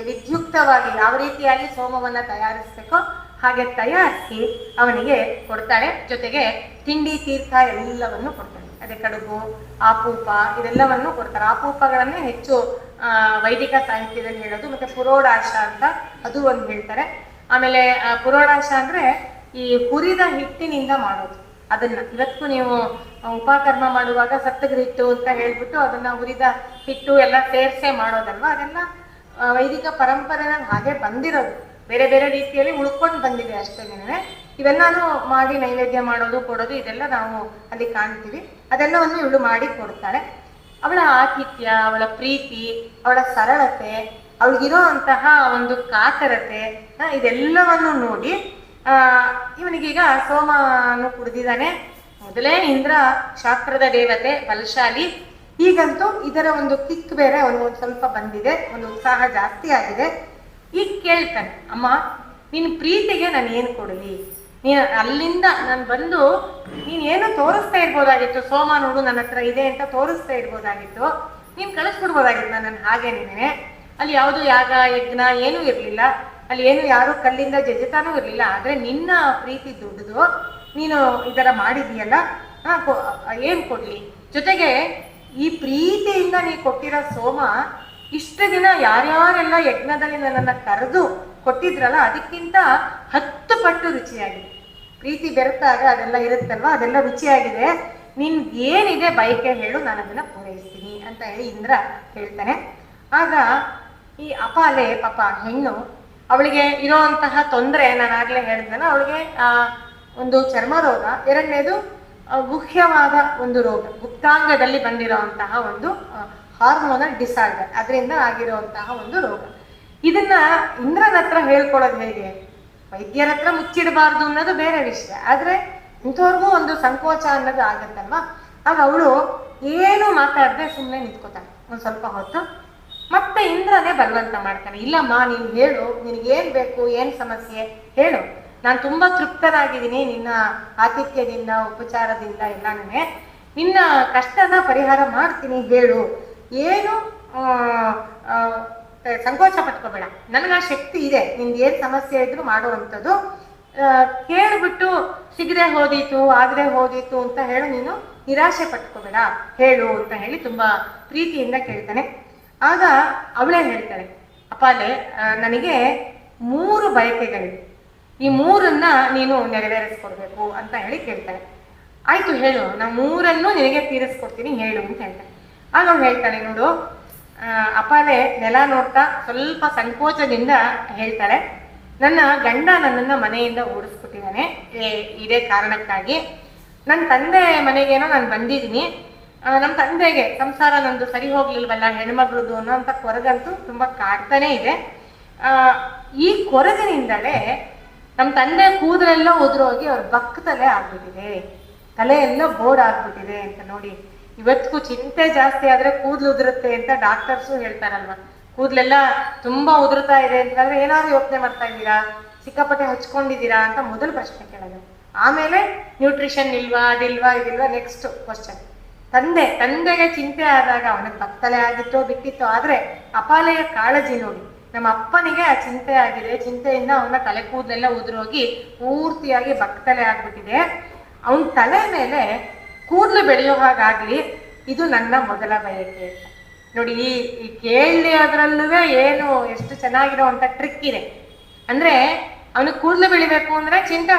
ವಿದ್ಯುಕ್ತವಾಗಿ ಯಾವ ರೀತಿಯಾಗಿ ಸೋಮವನ್ನ ತಯಾರಿಸ್ಬೇಕೋ ಹಾಗೆ ತಯಾರಿಸಿ ಅವನಿಗೆ ಕೊಡ್ತಾಳೆ. ಜೊತೆಗೆ ತಿಂಡಿ ತೀರ್ಥ ಎಲ್ಲವನ್ನು ಕೊಡ್ತಾಳೆ. ಅದೇ ಕಡುಬು, ಆಪೂಪ ಇದೆಲ್ಲವನ್ನು ಕೊಡ್ತಾರೆ. ಆಪೂಪಗಳನ್ನೇ ಹೆಚ್ಚು ವೈದಿಕ ಸಾಹಿತ್ಯದಲ್ಲಿ ಹೇಳೋದು. ಮತ್ತೆ ಪುರೋಡಾಶ ಅಂತ ಅದು ಒಂದು ಹೇಳ್ತಾರೆ. ಆಮೇಲೆ ಪುರೋಡಾಶ ಅಂದ್ರೆ ಈ ಹುರಿದ ಹಿಟ್ಟಿನಿಂದ ಮಾಡೋದು. ಅದನ್ನ ಇವತ್ತು ನೀವು ಉಪಕರ್ಮ ಮಾಡುವಾಗ ಸತ್ತಗ ಹಿಟ್ಟು ಅಂತ ಹೇಳ್ಬಿಟ್ಟು ಅದನ್ನ ಹುರಿದ ಹಿಟ್ಟು ಎಲ್ಲ ಸೇರ್ಸೆ ಮಾಡೋದಲ್ವಾ, ಅದೆಲ್ಲ ವೈದಿಕ ಪರಂಪರೆನಲ್ಲಿ ಹಾಗೆ ಬಂದಿರೋದು. ಬೇರೆ ಬೇರೆ ರೀತಿಯಲ್ಲಿ ಉಳ್ಕೊಂಡು ಬಂದಿದೆ ಅಷ್ಟೇನೆ. ಇವೆಲ್ಲಾನು ಮಾಡಿ ನೈವೇದ್ಯ ಮಾಡೋದು, ಕೊಡೋದು ಇದೆಲ್ಲ ನಾವು ಅಲ್ಲಿ ಕಾಣ್ತೀವಿ. ಅದೆಲ್ಲವನ್ನು ಇವಳು ಮಾಡಿ ಕೊಡ್ತಾಳೆ. ಅವಳ ಆತಿಥ್ಯ, ಅವಳ ಪ್ರೀತಿ, ಅವಳ ಸರಳತೆ, ಅವಳಿಗಿರೋ ಅಂತಹ ಒಂದು ಕಾತರತೆ ಇದೆಲ್ಲವನ್ನು ನೋಡಿ ಇವನಿಗೀಗ ಸೋಮನು ಕುಡಿದಿದ್ದಾನೆ. ಮೊದಲೇ ಇಂದ್ರ ಶಾಸ್ತ್ರದ ದೇವತೆ, ಬಲಶಾಲಿ. ಈಗಂತೂ ಇದರ ಒಂದು ಕಿಕ್ ಬೇರೆ ಅವನಿಗೆ ಸ್ವಲ್ಪ ಬಂದಿದೆ, ಒಂದು ಉತ್ಸಾಹ ಜಾಸ್ತಿ ಆಗಿದೆ. ಈಗ ಕೇಳ್ತಾನೆ, ಅಮ್ಮ ನಿನ್ನ ಪ್ರೀತಿಗೆ ನಾನು ಏನು ಕೊಡಲಿ? ನೀನು ಅಲ್ಲಿಂದ ನಾನು ಬಂದು ನೀನು ಏನು ತೋರಿಸ್ತಾ ಇರ್ಬೋದಾಗಿತ್ತು, ಸೋಮ ನೋಡು ನನ್ನ ಹತ್ರ ಇದೆ ಅಂತ ತೋರಿಸ್ತಾ ಇರ್ಬೋದಾಗಿತ್ತು, ನೀನು ಕಳಿಸ್ಬಿಡ್ಬೋದಾಗಿತ್ತು ನಾನು ಹಾಗೇನೇನೆ. ಅಲ್ಲಿ ಯಾವುದು ಯಾಗ ಯಜ್ಞ ಏನೂ ಇರಲಿಲ್ಲ, ಅಲ್ಲಿ ಏನು ಯಾರು ಕಲ್ಲಿಂದ ಜಜ್ಜತಾನೂ ಇರಲಿಲ್ಲ. ಆದರೆ ನಿನ್ನ ಪ್ರೀತಿ ದುಡ್ದು ನೀನು ಇದರ ಮಾಡಿದೀಯಲ್ಲ, ಏನು ಕೊಡ್ಲಿ? ಜೊತೆಗೆ ಈ ಪ್ರೀತಿಯಿಂದ ನೀ ಕೊಟ್ಟಿರೋ ಸೋಮ ಇಷ್ಟು ದಿನ ಯಾರ್ಯಾರೆಲ್ಲ ಯಜ್ಞದಲ್ಲಿ ನನ್ನನ್ನು ಕರೆದು ಕೊಟ್ಟಿದ್ರಲ್ಲ ಅದಕ್ಕಿಂತ 10 ಪಟ್ಟು ರುಚಿಯಾಗಿದೆ. ಪ್ರೀತಿ ಬೆರೆತಾಗ ಅದೆಲ್ಲ ಇರುತ್ತಲ್ವ, ಅದೆಲ್ಲ ರುಚಿಯಾಗಿದೆ. ನಿನ್ಗೆ ಏನಿದೆ ಬಯಕೆ ಹೇಳು, ನಾನು ಅದನ್ನ ಪೂರೈಸ್ತೀನಿ ಅಂತ ಹೇಳಿ ಇಂದ್ರ ಹೇಳ್ತಾನೆ. ಆಗ ಈ ಅಪಾಲೆ ಪಾಪ ಹೆಣ್ಣು, ಅವಳಿಗೆ ಇರೋಂತಹ ತೊಂದರೆ ನಾನು ಆಗ್ಲೇ ಹೇಳಿದ್ನಲ್ಲ, ಅವಳಿಗೆ ಒಂದು ಚರ್ಮ ರೋಗ, ಎರಡನೇದು ಗುಹ್ಯವಾದ ಒಂದು ರೋಗ, ಗುಪ್ತಾಂಗದಲ್ಲಿ ಬಂದಿರುವಂತಹ ಒಂದು ಹಾರ್ಮೋನಲ್ ಡಿಸಾರ್ಡರ್, ಅದರಿಂದ ಆಗಿರುವಂತಹ ಒಂದು ರೋಗ. ಇದನ್ನ ಇಂದ್ರನ ಹತ್ರ ಹೇಳ್ಕೊಡೋದು ಹೇಗೆ? ವೈದ್ಯರ ಹತ್ರ ಮುಚ್ಚಿಡಬಾರ್ದು ಅನ್ನೋದು ಬೇರೆ ವಿಷಯ, ಆದ್ರೆ ಇಂಥವ್ರಿಗೂ ಒಂದು ಸಂಕೋಚ ಅನ್ನೋದು ಆಗತ್ತಲ್ವಾ. ಆಗ ಅವಳು ಏನು ಮಾತಾಡದೆ ಸುಮ್ಮನೆ ನಿಂತ್ಕೋತಾಳೆ ಒಂದ್ ಸ್ವಲ್ಪ ಹೊತ್ತು. ಮತ್ತೆ ಇಂದ್ರನೇ ಬಲವಂತ ಮಾಡ್ತಾನೆ, ಇಲ್ಲಮ್ಮ ನೀನು ಹೇಳು, ನಿನಗೇನ್ ಬೇಕು, ಏನ್ ಸಮಸ್ಯೆ ಹೇಳು, ನಾನು ತುಂಬಾ ತೃಪ್ತನಾಗಿದ್ದೀನಿ ನಿನ್ನ ಆತಿಥ್ಯದಿಂದ, ಉಪಚಾರದಿಂದ ಎಲ್ಲಾನೇ. ನಿನ್ನ ಕಷ್ಟನ ಪರಿಹಾರ ಮಾಡ್ತೀನಿ, ಹೇಳು, ಏನು ಸಂಕೋಚ ಪಟ್ಕೋಬೇಡ, ನನಗೆ ಆ ಶಕ್ತಿ ಇದೆ, ನಿನ್ಗೆ ಏನ್ ಸಮಸ್ಯೆ ಇದ್ರು ಮಾಡುವಂಥದ್ದು. ಕೇಳ್ಬಿಟ್ಟು ಸಿಗದೆ ಹೋದೀತು, ಆಗದೆ ಹೋದೀತು ಅಂತ ಹೇಳು, ನೀನು ನಿರಾಶೆ ಪಟ್ಕೋಬೇಡ, ಹೇಳು ಅಂತ ಹೇಳಿ ತುಂಬಾ ಪ್ರೀತಿಯಿಂದ ಕೇಳ್ತಾನೆ. ಆಗ ಅವಳೇ ಹೇಳ್ತಾಳೆ, ಅಪ್ಪಾಲೆ ನನಗೆ 3 ಬಯಕೆಗಳಿವೆ, ಈ 3ನ್ನ ನೀನು ನೆರವೇರಿಸ್ಕೊಡ್ಬೇಕು ಅಂತ ಹೇಳಿ ಕೇಳ್ತಾಳೆ. ಆಯ್ತು ಹೇಳು, ನಾನು 3ನ್ನು ನಿನಗೆ ತೀರಿಸ್ಕೊಡ್ತೀನಿ, ಹೇಳು ಅಂತ ಹೇಳ್ತಾನೆ. ಆಗ ಅವ್ನು ಹೇಳ್ತಾಳೆ, ನೋಡು ಅಪ್ಪಾಲೆ ನೆಲ ನೋಡ್ತಾ ಸ್ವಲ್ಪ ಸಂಕೋಚದಿಂದ ಹೇಳ್ತಾಳೆ, ನನ್ನ ಗಂಡ ನನ್ನನ್ನು ಮನೆಯಿಂದ ಓಡಿಸ್ಬಿಟ್ಟಿದ್ದಾನೆ, ಇದೇ ಕಾರಣಕ್ಕಾಗಿ ನನ್ನ ತಂದೆ ಮನೆಗೇನೋ ನಾನು ಬಂದಿದ್ದೀನಿ. ನಮ್ಮ ತಂದೆಗೆ ಸಂಸಾರ ನಂದು ಸರಿ ಹೋಗ್ಲಿಲ್ವಲ್ಲ, ಹೆಣ್ಮಗಳದು ಅನ್ನೋಂಥ ಕೊರಗಂತೂ ತುಂಬ ಕಾಡ್ತಾನೆ ಇದೆ. ಈ ಕೊರಗಿನಿಂದಲೇ ನಮ್ಮ ತಂದೆ ಕೂದಲೆಲ್ಲ ಉದುರೋಗಿ ಅವ್ರ ಬಕ್ಕತಲೆ ಆಗ್ಬಿಟ್ಟಿದೆ, ತಲೆಯೆಲ್ಲ ಬೋರ್ಡ್ ಆಗ್ಬಿಟ್ಟಿದೆ ಅಂತ. ನೋಡಿ, ಇವತ್ತಿಗೂ ಚಿಂತೆ ಜಾಸ್ತಿ ಆದ್ರೆ ಕೂದಲು ಉದುರುತ್ತೆ ಅಂತ ಡಾಕ್ಟರ್ಸು ಹೇಳ್ತಾರಲ್ವ. ಕೂದಲೆಲ್ಲ ತುಂಬಾ ಉದುರ್ತಾ ಇದೆ ಅಂತಂದ್ರೆ ಏನಾದ್ರು ಯೋಚನೆ ಮಾಡ್ತಾ ಇದ್ದೀರಾ? ಸಿಕ್ಕಾಪಟ್ಟೆ ಹಚ್ಕೊಂಡಿದ್ದೀರಾ ಅಂತ ಮೊದಲು ಪ್ರಶ್ನೆ ಕೇಳೋದು. ಆಮೇಲೆ ನ್ಯೂಟ್ರಿಷನ್ ಇಲ್ವಾ, ಅದಿಲ್ವಾ, ಇದಿಲ್ವಾ, ನೆಕ್ಸ್ಟ್ ಕ್ವಶನ್. ತಂದೆಗೆ ಚಿಂತೆ ಆದಾಗ ಅವನಿಗೆ ಬತ್ತಲೆ ಆಗಿತ್ತೋ ಬಿಟ್ಟಿತ್ತೋ, ಆದ್ರೆ ಅಪಾಲೆಯ ಕಾಳಜಿ ನೋಡಿ. ನಮ್ಮ ಅಪ್ಪನಿಗೆ ಆ ಚಿಂತೆ ಆಗಿದೆ, ಚಿಂತೆಯಿಂದ ಅವನ ತಲೆ ಕೂದಲೆಲ್ಲ ಉದುರೋಗಿ ಪೂರ್ತಿಯಾಗಿ ಬತ್ತಲೆ ಆಗ್ಬಿಟ್ಟಿದೆ. ಅವನ ತಲೆ ಮೇಲೆ ಕೂದಲು ಬೆಳೆಯೋ ಹಾಗಾಗ್ಲಿ, ಇದು ನನ್ನ ಮೊದಲ ಬಯಕೆ ಅಂತ ನೋಡಿ. ಈ ಕೇಳಿ ಅದರಲ್ಲೂ ಏನು ಎಷ್ಟು ಚೆನ್ನಾಗಿರೋ ಅಂತ ಟ್ರಿಕ್ ಇದೆ ಅಂದ್ರೆ, ಅವನಿಗೆ ಕೂದಲು ಬೆಳಿಬೇಕು ಅಂದ್ರೆ ಚಿಂತೆ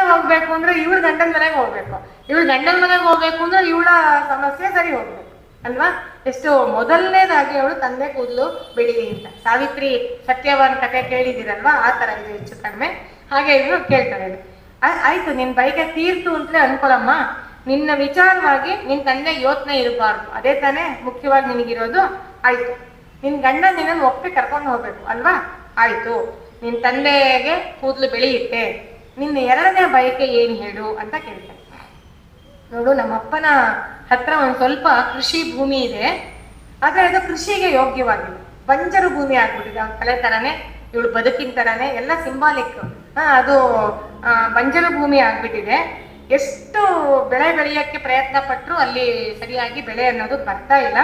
ಹೋಗ್ಬೇಕು ಅಂದ್ರೆ ಇವಳು ಗಂಡನ ಮನೆಗೆ ಹೋಗ್ಬೇಕು, ಇವಳು ಗಂಡನ ಮನೆಗೆ ಹೋಗ್ಬೇಕು ಅಂದ್ರೆ ಇವಳ ಸಮಸ್ಯೆ ಸರಿ ಹೋಗ್ಬೇಕು ಅಲ್ವಾ. ಎಷ್ಟು ಮೊದಲನೇದಾಗಿ ಅವಳು ತಂದೆ ಕೂದಲು ಬೆಳಿಲಿ ಅಂತ. ಸಾವಿತ್ರಿ ಸತ್ಯವಾನ್ ಕಥೆ ಕೇಳಿದಿರಲ್ವಾ, ಆ ತರ ಇದೆ ಹೆಚ್ಚು ಕಡಿಮೆ. ಹಾಗೆ ಇವಳು ಕೇಳ್ತಾಳೆ, ಆಯ್ತು ನಿನ್ ಬೈಕೆ ತೀರ್ತು ಅಂತಲೇ ಅನ್ಕೊಳಮ್ಮ, ನಿನ್ನ ವಿಚಾರವಾಗಿ ನಿನ್ ತಂದೆ ಯೋಚನೆ ಇರಬಾರ್ದು, ಅದೇ ತಾನೇ ಮುಖ್ಯವಾಗಿ ನಿನಗಿರೋದು. ಆಯ್ತು, ನಿನ್ ಗಂಡ ನಿನ್ನನ್ನು ಒಪ್ಪಿ ಕರ್ಕೊಂಡು ಹೋಗ್ಬೇಕು ಅಲ್ವಾ, ಆಯ್ತು ನಿನ್ ತಂದೆಗೆ ಕೂದಲು ಬೆಳೆಯುತ್ತೆ, ನಿನ್ನ ಎರಡನೇ ಬಯಕೆ ಏನ್ ಹೇಳು ಅಂತ ಕೇಳ್ತಾರೆ. ನೋಡು, ನಮ್ಮಪ್ಪನ ಹತ್ರ ಒಂದ್ ಸ್ವಲ್ಪ ಕೃಷಿ ಭೂಮಿ ಇದೆ, ಆದ್ರೆ ಅದು ಕೃಷಿಗೆ ಯೋಗ್ಯವಾಗಿಲ್ಲ, ಬಂಜರು ಭೂಮಿ ಆಗ್ಬಿಟ್ಟಿದೆ. ಅವ್ನ ತಲೆ ತರಾನೇ, ಇವಳು ಬದುಕಿನ ತರಾನೇ, ಎಲ್ಲ ಸಿಂಬಾಲಿಕ್. ಅದು ಬಂಜರು ಭೂಮಿ ಆಗ್ಬಿಟ್ಟಿದೆ. ಎಷ್ಟು ಬೆಳೆ ಬೆಳೆಯಕ್ಕೆ ಪ್ರಯತ್ನ ಪಟ್ಟರು ಅಲ್ಲಿ ಸರಿಯಾಗಿ ಬೆಳೆ ಅನ್ನೋದು ಬರ್ತಾ ಇಲ್ಲ.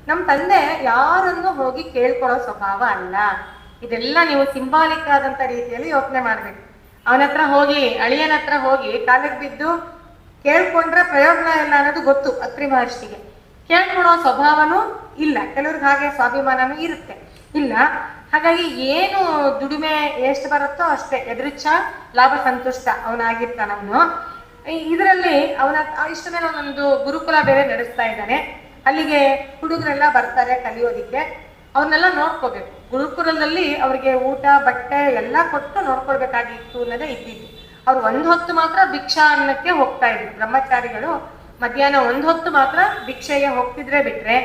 ನಮ್ಮ ತಂದೆ ಯಾರನ್ನು ಹೋಗಿ ಕೇಳ್ಕೊಳ್ಳೋ ಸ್ವಭಾವ ಅಲ್ಲ. ಇದೆಲ್ಲ ನೀವು ಸಿಂಬಾಲಿಕ್ ಆದಂತ ರೀತಿಯಲ್ಲಿ ಯೋಚನೆ ಮಾಡ್ಬೇಕು. ಅವನ ಹತ್ರ ಹೋಗಿ, ಅಳಿಯನ ಹತ್ರ ಹೋಗಿ ಕಾಲಿಗೆ ಬಿದ್ದು ಕೇಳ್ಕೊಂಡ್ರೆ ಪ್ರಯೋಜನ ಇಲ್ಲ ಅನ್ನೋದು ಗೊತ್ತು ಅತ್ರಿ ಮಹರ್ಷಿಗೆ. ಕೇಳ್ಕೊಳ್ಳೋ ಸ್ವಭಾವನೂ ಇಲ್ಲ, ಕೆಲವ್ರಿಗೆ ಹಾಗೆ ಸ್ವಾಭಿಮಾನನೂ ಇರುತ್ತೆ ಇಲ್ಲ. ಹಾಗಾಗಿ ಏನು ದುಡಿಮೆ ಎಷ್ಟು ಬರುತ್ತೋ ಅಷ್ಟೇ, ಎದುರಿಚ್ಛ ಲಾಭ ಸಂತುಷ್ಟ ಅವನಾಗಿರ್ತಾನ ಅವನು. ಇದರಲ್ಲಿ ಅವನ ಇಷ್ಟ ಮೇಲೆ ಅವನೊಂದು ಗುರುಕುಲ ಬೇರೆ ನಡೆಸ್ತಾ ಇದ್ದಾನೆ. ಅಲ್ಲಿಗೆ ಹುಡುಗರೆಲ್ಲ ಬರ್ತಾರೆ ಕಲಿಯೋದಿಕ್ಕೆ, ಅವ್ರನ್ನೆಲ್ಲ ನೋಡ್ಕೋಬೇಕು. ಗುರುಕುಲದಲ್ಲಿ ಅವ್ರಿಗೆ ಊಟ ಬಟ್ಟೆ ಎಲ್ಲ ಕೊಟ್ಟು ನೋಡ್ಕೊಳ್ಬೇಕಾಗಿತ್ತು ಅನ್ನೋದೇ ಇದ್ದಿದ್ದು. ಅವ್ರು ಒಂದ್ ಹೊತ್ತು ಮಾತ್ರ ಭಿಕ್ಷಾ ಅನ್ನಕ್ಕೆ ಹೋಗ್ತಾ ಇದ್ರು ಬ್ರಹ್ಮಚಾರಿಗಳು. ಮಧ್ಯಾಹ್ನ ಒಂದ್ ಹೊತ್ತು ಮಾತ್ರ ಭಿಕ್ಷೆಗೆ ಹೋಗ್ತಿದ್ರೆ ಬಿಟ್ರೆ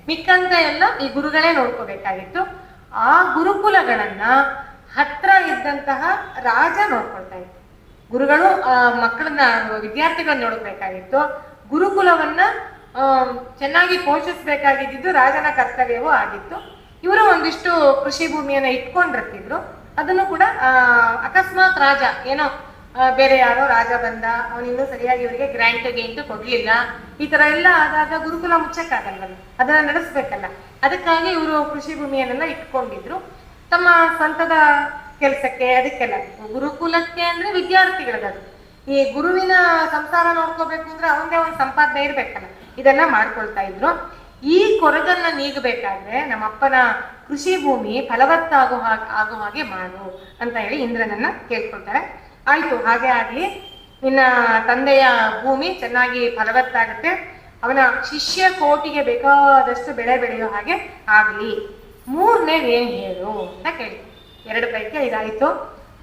ಮಿಕ್ಕಂತ ಎಲ್ಲ ಈ ಗುರುಗಳೇ ನೋಡ್ಕೋಬೇಕಾಗಿತ್ತು. ಆ ಗುರುಕುಲಗಳನ್ನ ಹತ್ರ ಇದ್ದಂತಹ ರಾಜ ನೋಡ್ಕೊಳ್ತಾ ಇತ್ತು. ಗುರುಗಳು ಮಕ್ಕಳನ್ನ, ವಿದ್ಯಾರ್ಥಿಗಳನ್ನ ನೋಡ್ಬೇಕಾಗಿತ್ತು. ಗುರುಕುಲವನ್ನ ಚೆನ್ನಾಗಿ ಪೋಷಿಸ್ಬೇಕಾಗಿದ್ದು ರಾಜನ ಕರ್ತವ್ಯವೂ ಆಗಿತ್ತು. ಇವರು ಒಂದಿಷ್ಟು ಕೃಷಿ ಭೂಮಿಯನ್ನ ಇಟ್ಕೊಂಡಿರ್ತಿದ್ರು. ಅದನ್ನು ಕೂಡ ಅಕಸ್ಮಾತ್ ರಾಜ ಏನೋ ಬೇರೆ ಯಾರೋ ರಾಜ ಬಂದ, ಅವನಿನ್ನೂ ಸರಿಯಾಗಿ ಇವರಿಗೆ ಗ್ಯಾಂಟು ಕೊಡ್ಲಿಲ್ಲ, ಈ ತರ ಎಲ್ಲ ಆದಾಗ ಗುರುಕುಲ ಮುಚ್ಚಕ್ಕಾಗಲ್ವಲ್ಲ, ಅದನ್ನ ನಡೆಸ್ಬೇಕಲ್ಲ. ಅದಕ್ಕಾಗಿ ಇವರು ಕೃಷಿ ಭೂಮಿಯನ್ನೆಲ್ಲ ಇಟ್ಕೊಂಡಿದ್ರು ತಮ್ಮ ಸ್ವಂತದ ಕೆಲಸಕ್ಕೆ, ಅದಕ್ಕೆಲ್ಲ. ಗುರುಕುಲಕ್ಕೆ ಅಂದ್ರೆ ವಿದ್ಯಾರ್ಥಿಗಳದ್ದು. ಈ ಗುರುವಿನ ಸಂಸಾರ ನೋಡ್ಕೋಬೇಕು ಅಂದ್ರೆ ಅವನದೇ ಒಂದು ಸಂಪಾದನೆ ಇರ್ಬೇಕಲ್ಲ, ಇದೆಲ್ಲ ಮಾಡ್ಕೊಳ್ತಾ ಇದ್ರು. ಈ ಕೊರಗನ್ನ ನೀಗಬೇಕಾದ್ರೆ ನಮ್ಮಪ್ಪನ ಕೃಷಿ ಭೂಮಿ ಫಲವತ್ತಾಗೋ ಹಾಗೆ ಮಾಡು ಅಂತ ಹೇಳಿ ಇಂದ್ರನನ್ನ ಕೇಳ್ಕೊಳ್ತಾರೆ. ಆಯ್ತು, ಹಾಗೆ ಆಗ್ಲಿ, ನಿನ್ನ ತಂದೆಯ ಭೂಮಿ ಚೆನ್ನಾಗಿ ಫಲವತ್ತಾಗುತ್ತೆ, ಅವನ ಶಿಷ್ಯ ಕೋಟಿಗೆ ಬೇಕಾದಷ್ಟು ಬೆಳೆ ಬೆಳೆಯೋ ಹಾಗೆ ಆಗ್ಲಿ. ಮೂರನೇದು ಏನ್ ಹೇಳು ಅಂತ ಕೇಳಿ. 2 ಬೈಕೆ ಇದಾಯ್ತು.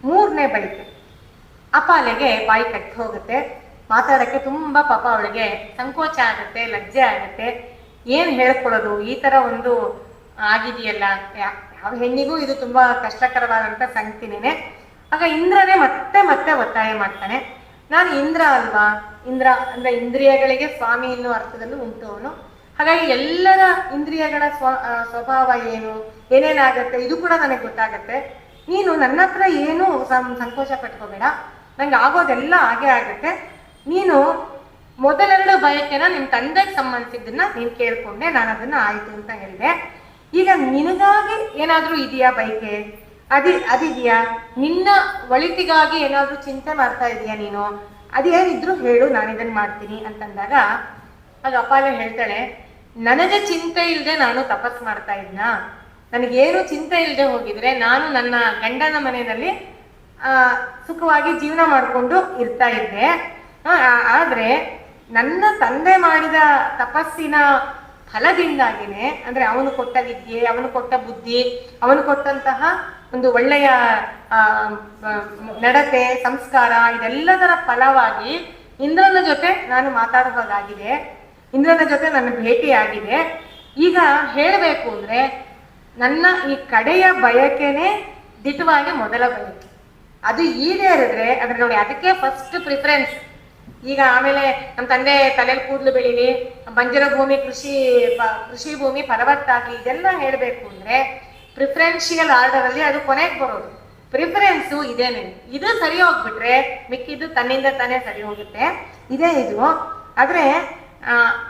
3ನೇ ಬೈಕೆ, ಅಪಾಲೆಗೆ ಬಾಯಿ ಕಟ್ಟಿ ಹೋಗುತ್ತೆ, ಮಾತಾಡಕ್ಕೆ ತುಂಬಾ ಪಾಪ ಅವಳಿಗೆ ಸಂಕೋಚ ಆಗುತ್ತೆ, ಲಜ್ಜೆ ಆಗುತ್ತೆ. ಏನ್ ಹೇಳ್ಕೊಳ್ಳೋದು, ಈ ತರ ಒಂದು ಆಗಿದೆಯಲ್ಲ. ಯಾವ ಹೆಣ್ಣಿಗೂ ಇದು ತುಂಬಾ ಕಷ್ಟಕರವಾದಂತ ಸಂಗತಿನೇನೆ. ಆಗ ಇಂದ್ರನೇ ಮತ್ತೆ ಒತ್ತಾಯ ಮಾಡ್ತಾನೆ. ನಾನು ಇಂದ್ರ ಅಲ್ವಾ, ಇಂದ್ರ ಅಂದ್ರೆ ಇಂದ್ರಿಯಗಳಿಗೆ ಸ್ವಾಮಿ ಅನ್ನೋ ಅರ್ಥದಲ್ಲೂ ಉಂಟು ಅವನು. ಹಾಗಾಗಿ ಎಲ್ಲರ ಇಂದ್ರಿಯಗಳ ಸ್ವಭಾವ ಏನು, ಏನೇನಾಗತ್ತೆ ಇದು ಕೂಡ ನನಗೆ ಗೊತ್ತಾಗತ್ತೆ. ನೀನು ನನ್ನ ಹತ್ರ ಏನು ಸಂಕೋಚ ಪಟ್ಕೋಬೇಡ, ನಂಗೆ ಆಗೋದೆಲ್ಲ ಹಾಗೆ ಆಗತ್ತೆ. ನೀನು ಮೊದಲೆರಡು ಬಯಕೆನ ನಿಮ್ ತಂದೆಗೆ ಸಂಬಂಧಿಸಿದ್ದನ್ನ ನೀನ್ ಕೇಳ್ಕೊಂಡೆ, ನಾನು ಅದನ್ನ ಆಯ್ತು ಅಂತ ಹೇಳಿದೆ. ಈಗ ನಿನಗಾಗಿ ಏನಾದ್ರೂ ಇದೆಯಾ ಬಯಕೆ, ಅದಿದೆಯಾ? ನಿನ್ನ ಒಳಿತಿಗಾಗಿ ಏನಾದ್ರೂ ಚಿಂತೆ ಮಾಡ್ತಾ ಇದೀಯಾ ನೀನು? ಅದೇನಿದ್ರು ಹೇಳು, ನಾನು ಇದನ್ನ ಮಾಡ್ತೀನಿ ಅಂತಂದಾಗ ಆಗ ಅಪಾಲೆ ಹೇಳ್ತಾಳೆ, ನನಗೆ ಚಿಂತೆ ಇಲ್ಲದೆ ನಾನು ತಪಸ್ ಮಾಡ್ತಾ ಇದ್ನ, ನನಗೇನು ಚಿಂತೆ ಇಲ್ಲದೆ ಹೋಗಿದ್ರೆ ನಾನು ನನ್ನ ಗಂಡನ ಮನೆಯಲ್ಲಿ ಸುಖವಾಗಿ ಜೀವನ ಮಾಡ್ಕೊಂಡು ಇರ್ತಾ ಇದ್ದೆ. ಆದ್ರೆ ನನ್ನ ತಂದೆ ಮಾಡಿದ ತಪಸ್ಸಿನ ಫಲದಿಂದಾಗಿನೇ, ಅಂದ್ರೆ ಅವನು ಕೊಟ್ಟ ವಿದ್ಯೆ, ಅವನು ಕೊಟ್ಟ ಬುದ್ಧಿ, ಅವನು ಕೊಟ್ಟಂತಹ ಒಂದು ಒಳ್ಳೆಯ ನಡತೆ, ಸಂಸ್ಕಾರ, ಇದೆಲ್ಲದರ ಫಲವಾಗಿ ಇಂದ್ರನ ಜೊತೆ ನಾನು ಮಾತಾಡುವಾಗಿದೆ, ಇಂದ್ರನ ಜೊತೆ ನನ್ನ ಭೇಟಿ ಆಗಿದೆ. ಈಗ ಹೇಳಬೇಕು ಅಂದ್ರೆ ನನ್ನ ಈ ಕಡೆಯ ಬಯಕೆನೆ ದಿಟ್ಟವಾಗಿ ಮೊದಲ ಬಯಕೆ. ಅದು ಈಡೇರಿದ್ರೆ ಅಂದ್ರೆ ನೋಡಿ, ಅದಕ್ಕೆ ಫಸ್ಟ್ ಪ್ರಿಫರೆನ್ಸ್. ಈಗ ಆಮೇಲೆ ನಮ್ಮ ತಂದೆ ತಲೆಯಲ್ಲಿ ಕೂದಲು ಬೆಳೀಲಿ, ಬಂಜರ ಭೂಮಿ ಕೃಷಿ ಭೂಮಿ ಫಲವತ್ತಾಗಿ, ಇದೆಲ್ಲ ಹೇಳ್ಬೇಕು ಅಂದ್ರೆ ಪ್ರಿಫರೆನ್ಷಿಯಲ್ ಆರ್ಡರ್ ಅಲ್ಲಿ ಅದು ಕೊನೆಗೆ ಬರೋದು. ಪ್ರಿಫರೆನ್ಸು ಇದೇನೆ. ಇದು ಸರಿ ಹೋಗ್ಬಿಟ್ರೆ ಮಿಕ್ಕಿದ್ದು ತನ್ನಿಂದ ತಾನೇ ಸರಿ ಹೋಗುತ್ತೆ. ಇದೇ ಇದು. ಆದ್ರೆ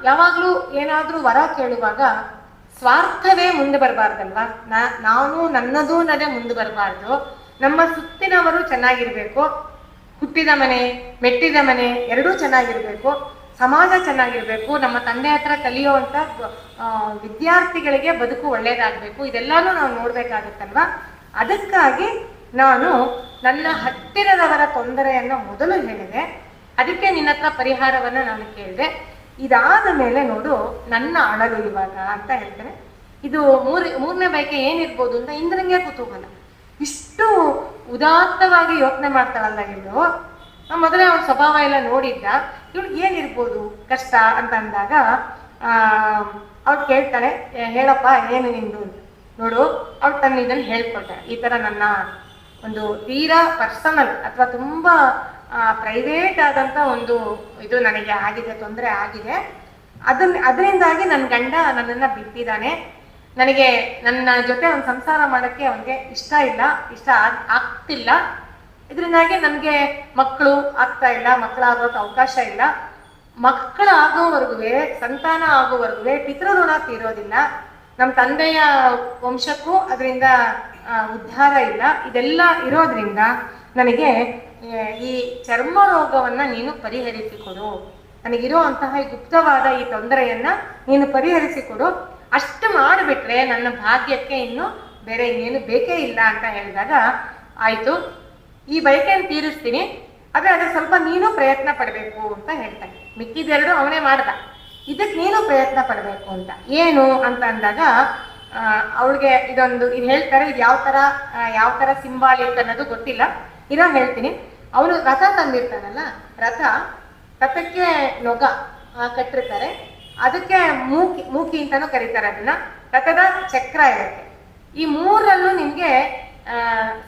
ಯಾವಾಗ್ಲೂ ಏನಾದ್ರೂ ವರ ಕೇಳುವಾಗ ಸ್ವಾರ್ಥವೇ ಮುಂದೆ ಬರಬಾರ್ದಲ್ವಾ. ನಾನು ನನ್ನದು ಅನ್ನೋದೇ ಮುಂದೆ ಬರಬಾರ್ದು. ನಮ್ಮ ಸುತ್ತಿನವರು ಚೆನ್ನಾಗಿರ್ಬೇಕು, ಹುಟ್ಟಿದ ಮನೆ ಮೆಟ್ಟಿದ ಮನೆ ಎರಡೂ ಚೆನ್ನಾಗಿರ್ಬೇಕು, ಸಮಾಜ ಚೆನ್ನಾಗಿರ್ಬೇಕು, ನಮ್ಮ ತಂದೆ ಹತ್ರ ಕಲಿಯುವಂತ ವಿದ್ಯಾರ್ಥಿಗಳಿಗೆ ಬದುಕು ಒಳ್ಳೇದಾಗ್ಬೇಕು. ಇದೆಲ್ಲಾನು ನಾವು ನೋಡ್ಬೇಕಾಗತ್ತಲ್ವಾ. ಅದಕ್ಕಾಗಿ ನಾನು ನನ್ನ ಹತ್ತಿರದವರ ತೊಂದರೆಯನ್ನ ಮೊದಲು ಹೇಳಿದೆ. ಅದಕ್ಕೆ ನಿನ್ನ ಹತ್ರ ಪರಿಹಾರವನ್ನ ನಾನು ಕೇಳಿದೆ. ಇದಾದ ಮೇಲೆ ನೋಡು ನನ್ನ ಅಳಲು ಇವಾಗ ಅಂತ ಹೇಳ್ತೇನೆ. ಇದು ಮೂರನೇ ಬಯಕೆ ಏನಿರ್ಬೋದು ಅಂತ ಇಂದ್ರಂಗೆ ಕುತೂಹಲ. ಇಷ್ಟು ಉದಾತ್ತವಾಗಿ ಯೋಚನೆ ಮಾಡ್ತಾಳಲ್ಲ ಇಲ್ಲೋ. ಮೊದಲೇ ಅವನ ಸ್ವಭಾವ ಎಲ್ಲ ನೋಡಿದ್ದ. ಇವಳು ಏನಿರ್ಬೋದು ಕಷ್ಟ ಅಂತ ಅಂದಾಗ ಅವ್ಳು ಕೇಳ್ತಾಳೆ, ಹೇಳಪ್ಪ ಏನು ನಿಂದು ಅಂತ. ನೋಡು, ಅವ್ಳು ತನ್ನ ಇದನ್ನು ಹೇಳ್ಕೊಳ್ತಾಳೆ. ಈ ತರ ನನ್ನ ಒಂದು ತೀರಾ ಪರ್ಸನಲ್ ಅಥವಾ ತುಂಬಾ ಪ್ರೈವೇಟ್ ಆದಂತ ಒಂದು ಇದು ನನಗೆ ಆಗಿದೆ, ತೊಂದರೆ ಆಗಿದೆ. ಅದರಿಂದಾಗಿ ನನ್ನ ಗಂಡ ನನ್ನನ್ನ ಬಿಟ್ಟಿದ್ದಾನೆ. ನನಗೆ ನನ್ನ ಜೊತೆ ಒಂದು ಸಂಸಾರ ಮಾಡೋಕ್ಕೆ ಅವನಿಗೆ ಇಷ್ಟ ಆಗ್ತಿಲ್ಲ. ಇದರಿಂದಾಗಿ ನನಗೆ ಮಕ್ಕಳು ಆಗ್ತಾ ಇಲ್ಲ, ಮಕ್ಕಳಾಗೋಕೆ ಅವಕಾಶ ಇಲ್ಲ. ಮಕ್ಕಳಾಗೋವರೆಗೂ, ಸಂತಾನ ಆಗೋವರೆಗೂ ಪಿತೃಋಣ ತೀರೋದಿಲ್ಲ. ನಮ್ಮ ತಂದೆಯ ವಂಶಕ್ಕೂ ಅದರಿಂದ ಉದ್ಧಾರ ಇಲ್ಲ. ಇದೆಲ್ಲ ಇರೋದ್ರಿಂದ ನನಗೆ ಈ ಚರ್ಮ ರೋಗವನ್ನ ನೀನು ಪರಿಹರಿಸಿಕೊಡು. ನನಗಿರೋ ಅಂತಹ ಗುಪ್ತವಾದ ಈ ತೊಂದರೆಯನ್ನ ನೀನು ಪರಿಹರಿಸಿಕೊಡು. ಅಷ್ಟು ಮಾಡಿಬಿಟ್ರೆ ನನ್ನ ಭಾಗ್ಯಕ್ಕೆ ಇನ್ನು ಬೇರೆ ಇನ್ನೇನು ಬೇಕೇ ಇಲ್ಲ ಅಂತ ಹೇಳಿದಾಗ, ಆಯ್ತು ಈ ಬಯಕೆಯನ್ನು ತೀರಿಸ್ತೀನಿ, ಆದ್ರೆ ಅದಕ್ಕೆ ಸ್ವಲ್ಪ ನೀನು ಪ್ರಯತ್ನ ಪಡಬೇಕು ಅಂತ ಹೇಳ್ತಾನೆ. ಮಿಕ್ಕಿದೆರಡು ಅವನೇ ಮಾಡ್ದ, ಇದಕ್ಕೆ ನೀನು ಪ್ರಯತ್ನ ಪಡಬೇಕು ಅಂತ. ಏನು ಅಂತ ಅಂದಾಗ ಅವಳಿಗೆ ಇದು ಹೇಳ್ತಾರೆ. ಇದು ಯಾವ ತರ ಸಿಂಬಾಲಿಕ್ ಅನ್ನೋದು ಗೊತ್ತಿಲ್ಲ, ಇರೋ ಹೇಳ್ತೀನಿ. ಅವನು ರಥ ತಂದಿರ್ತಾನಲ್ಲ, ರಥಕ್ಕೆ ನೊಗ ಕಟ್ಟಿರ್ತಾರೆ. ಅದಕ್ಕೆ ಮೂಕಿ ಅಂತಾನು ಕರೀತಾರೆ ಅದನ್ನ. ರಥದ ಚಕ್ರ ಇರುತ್ತೆ. ಈ ಮೂರಲ್ಲೂ ನಿಮ್ಗೆ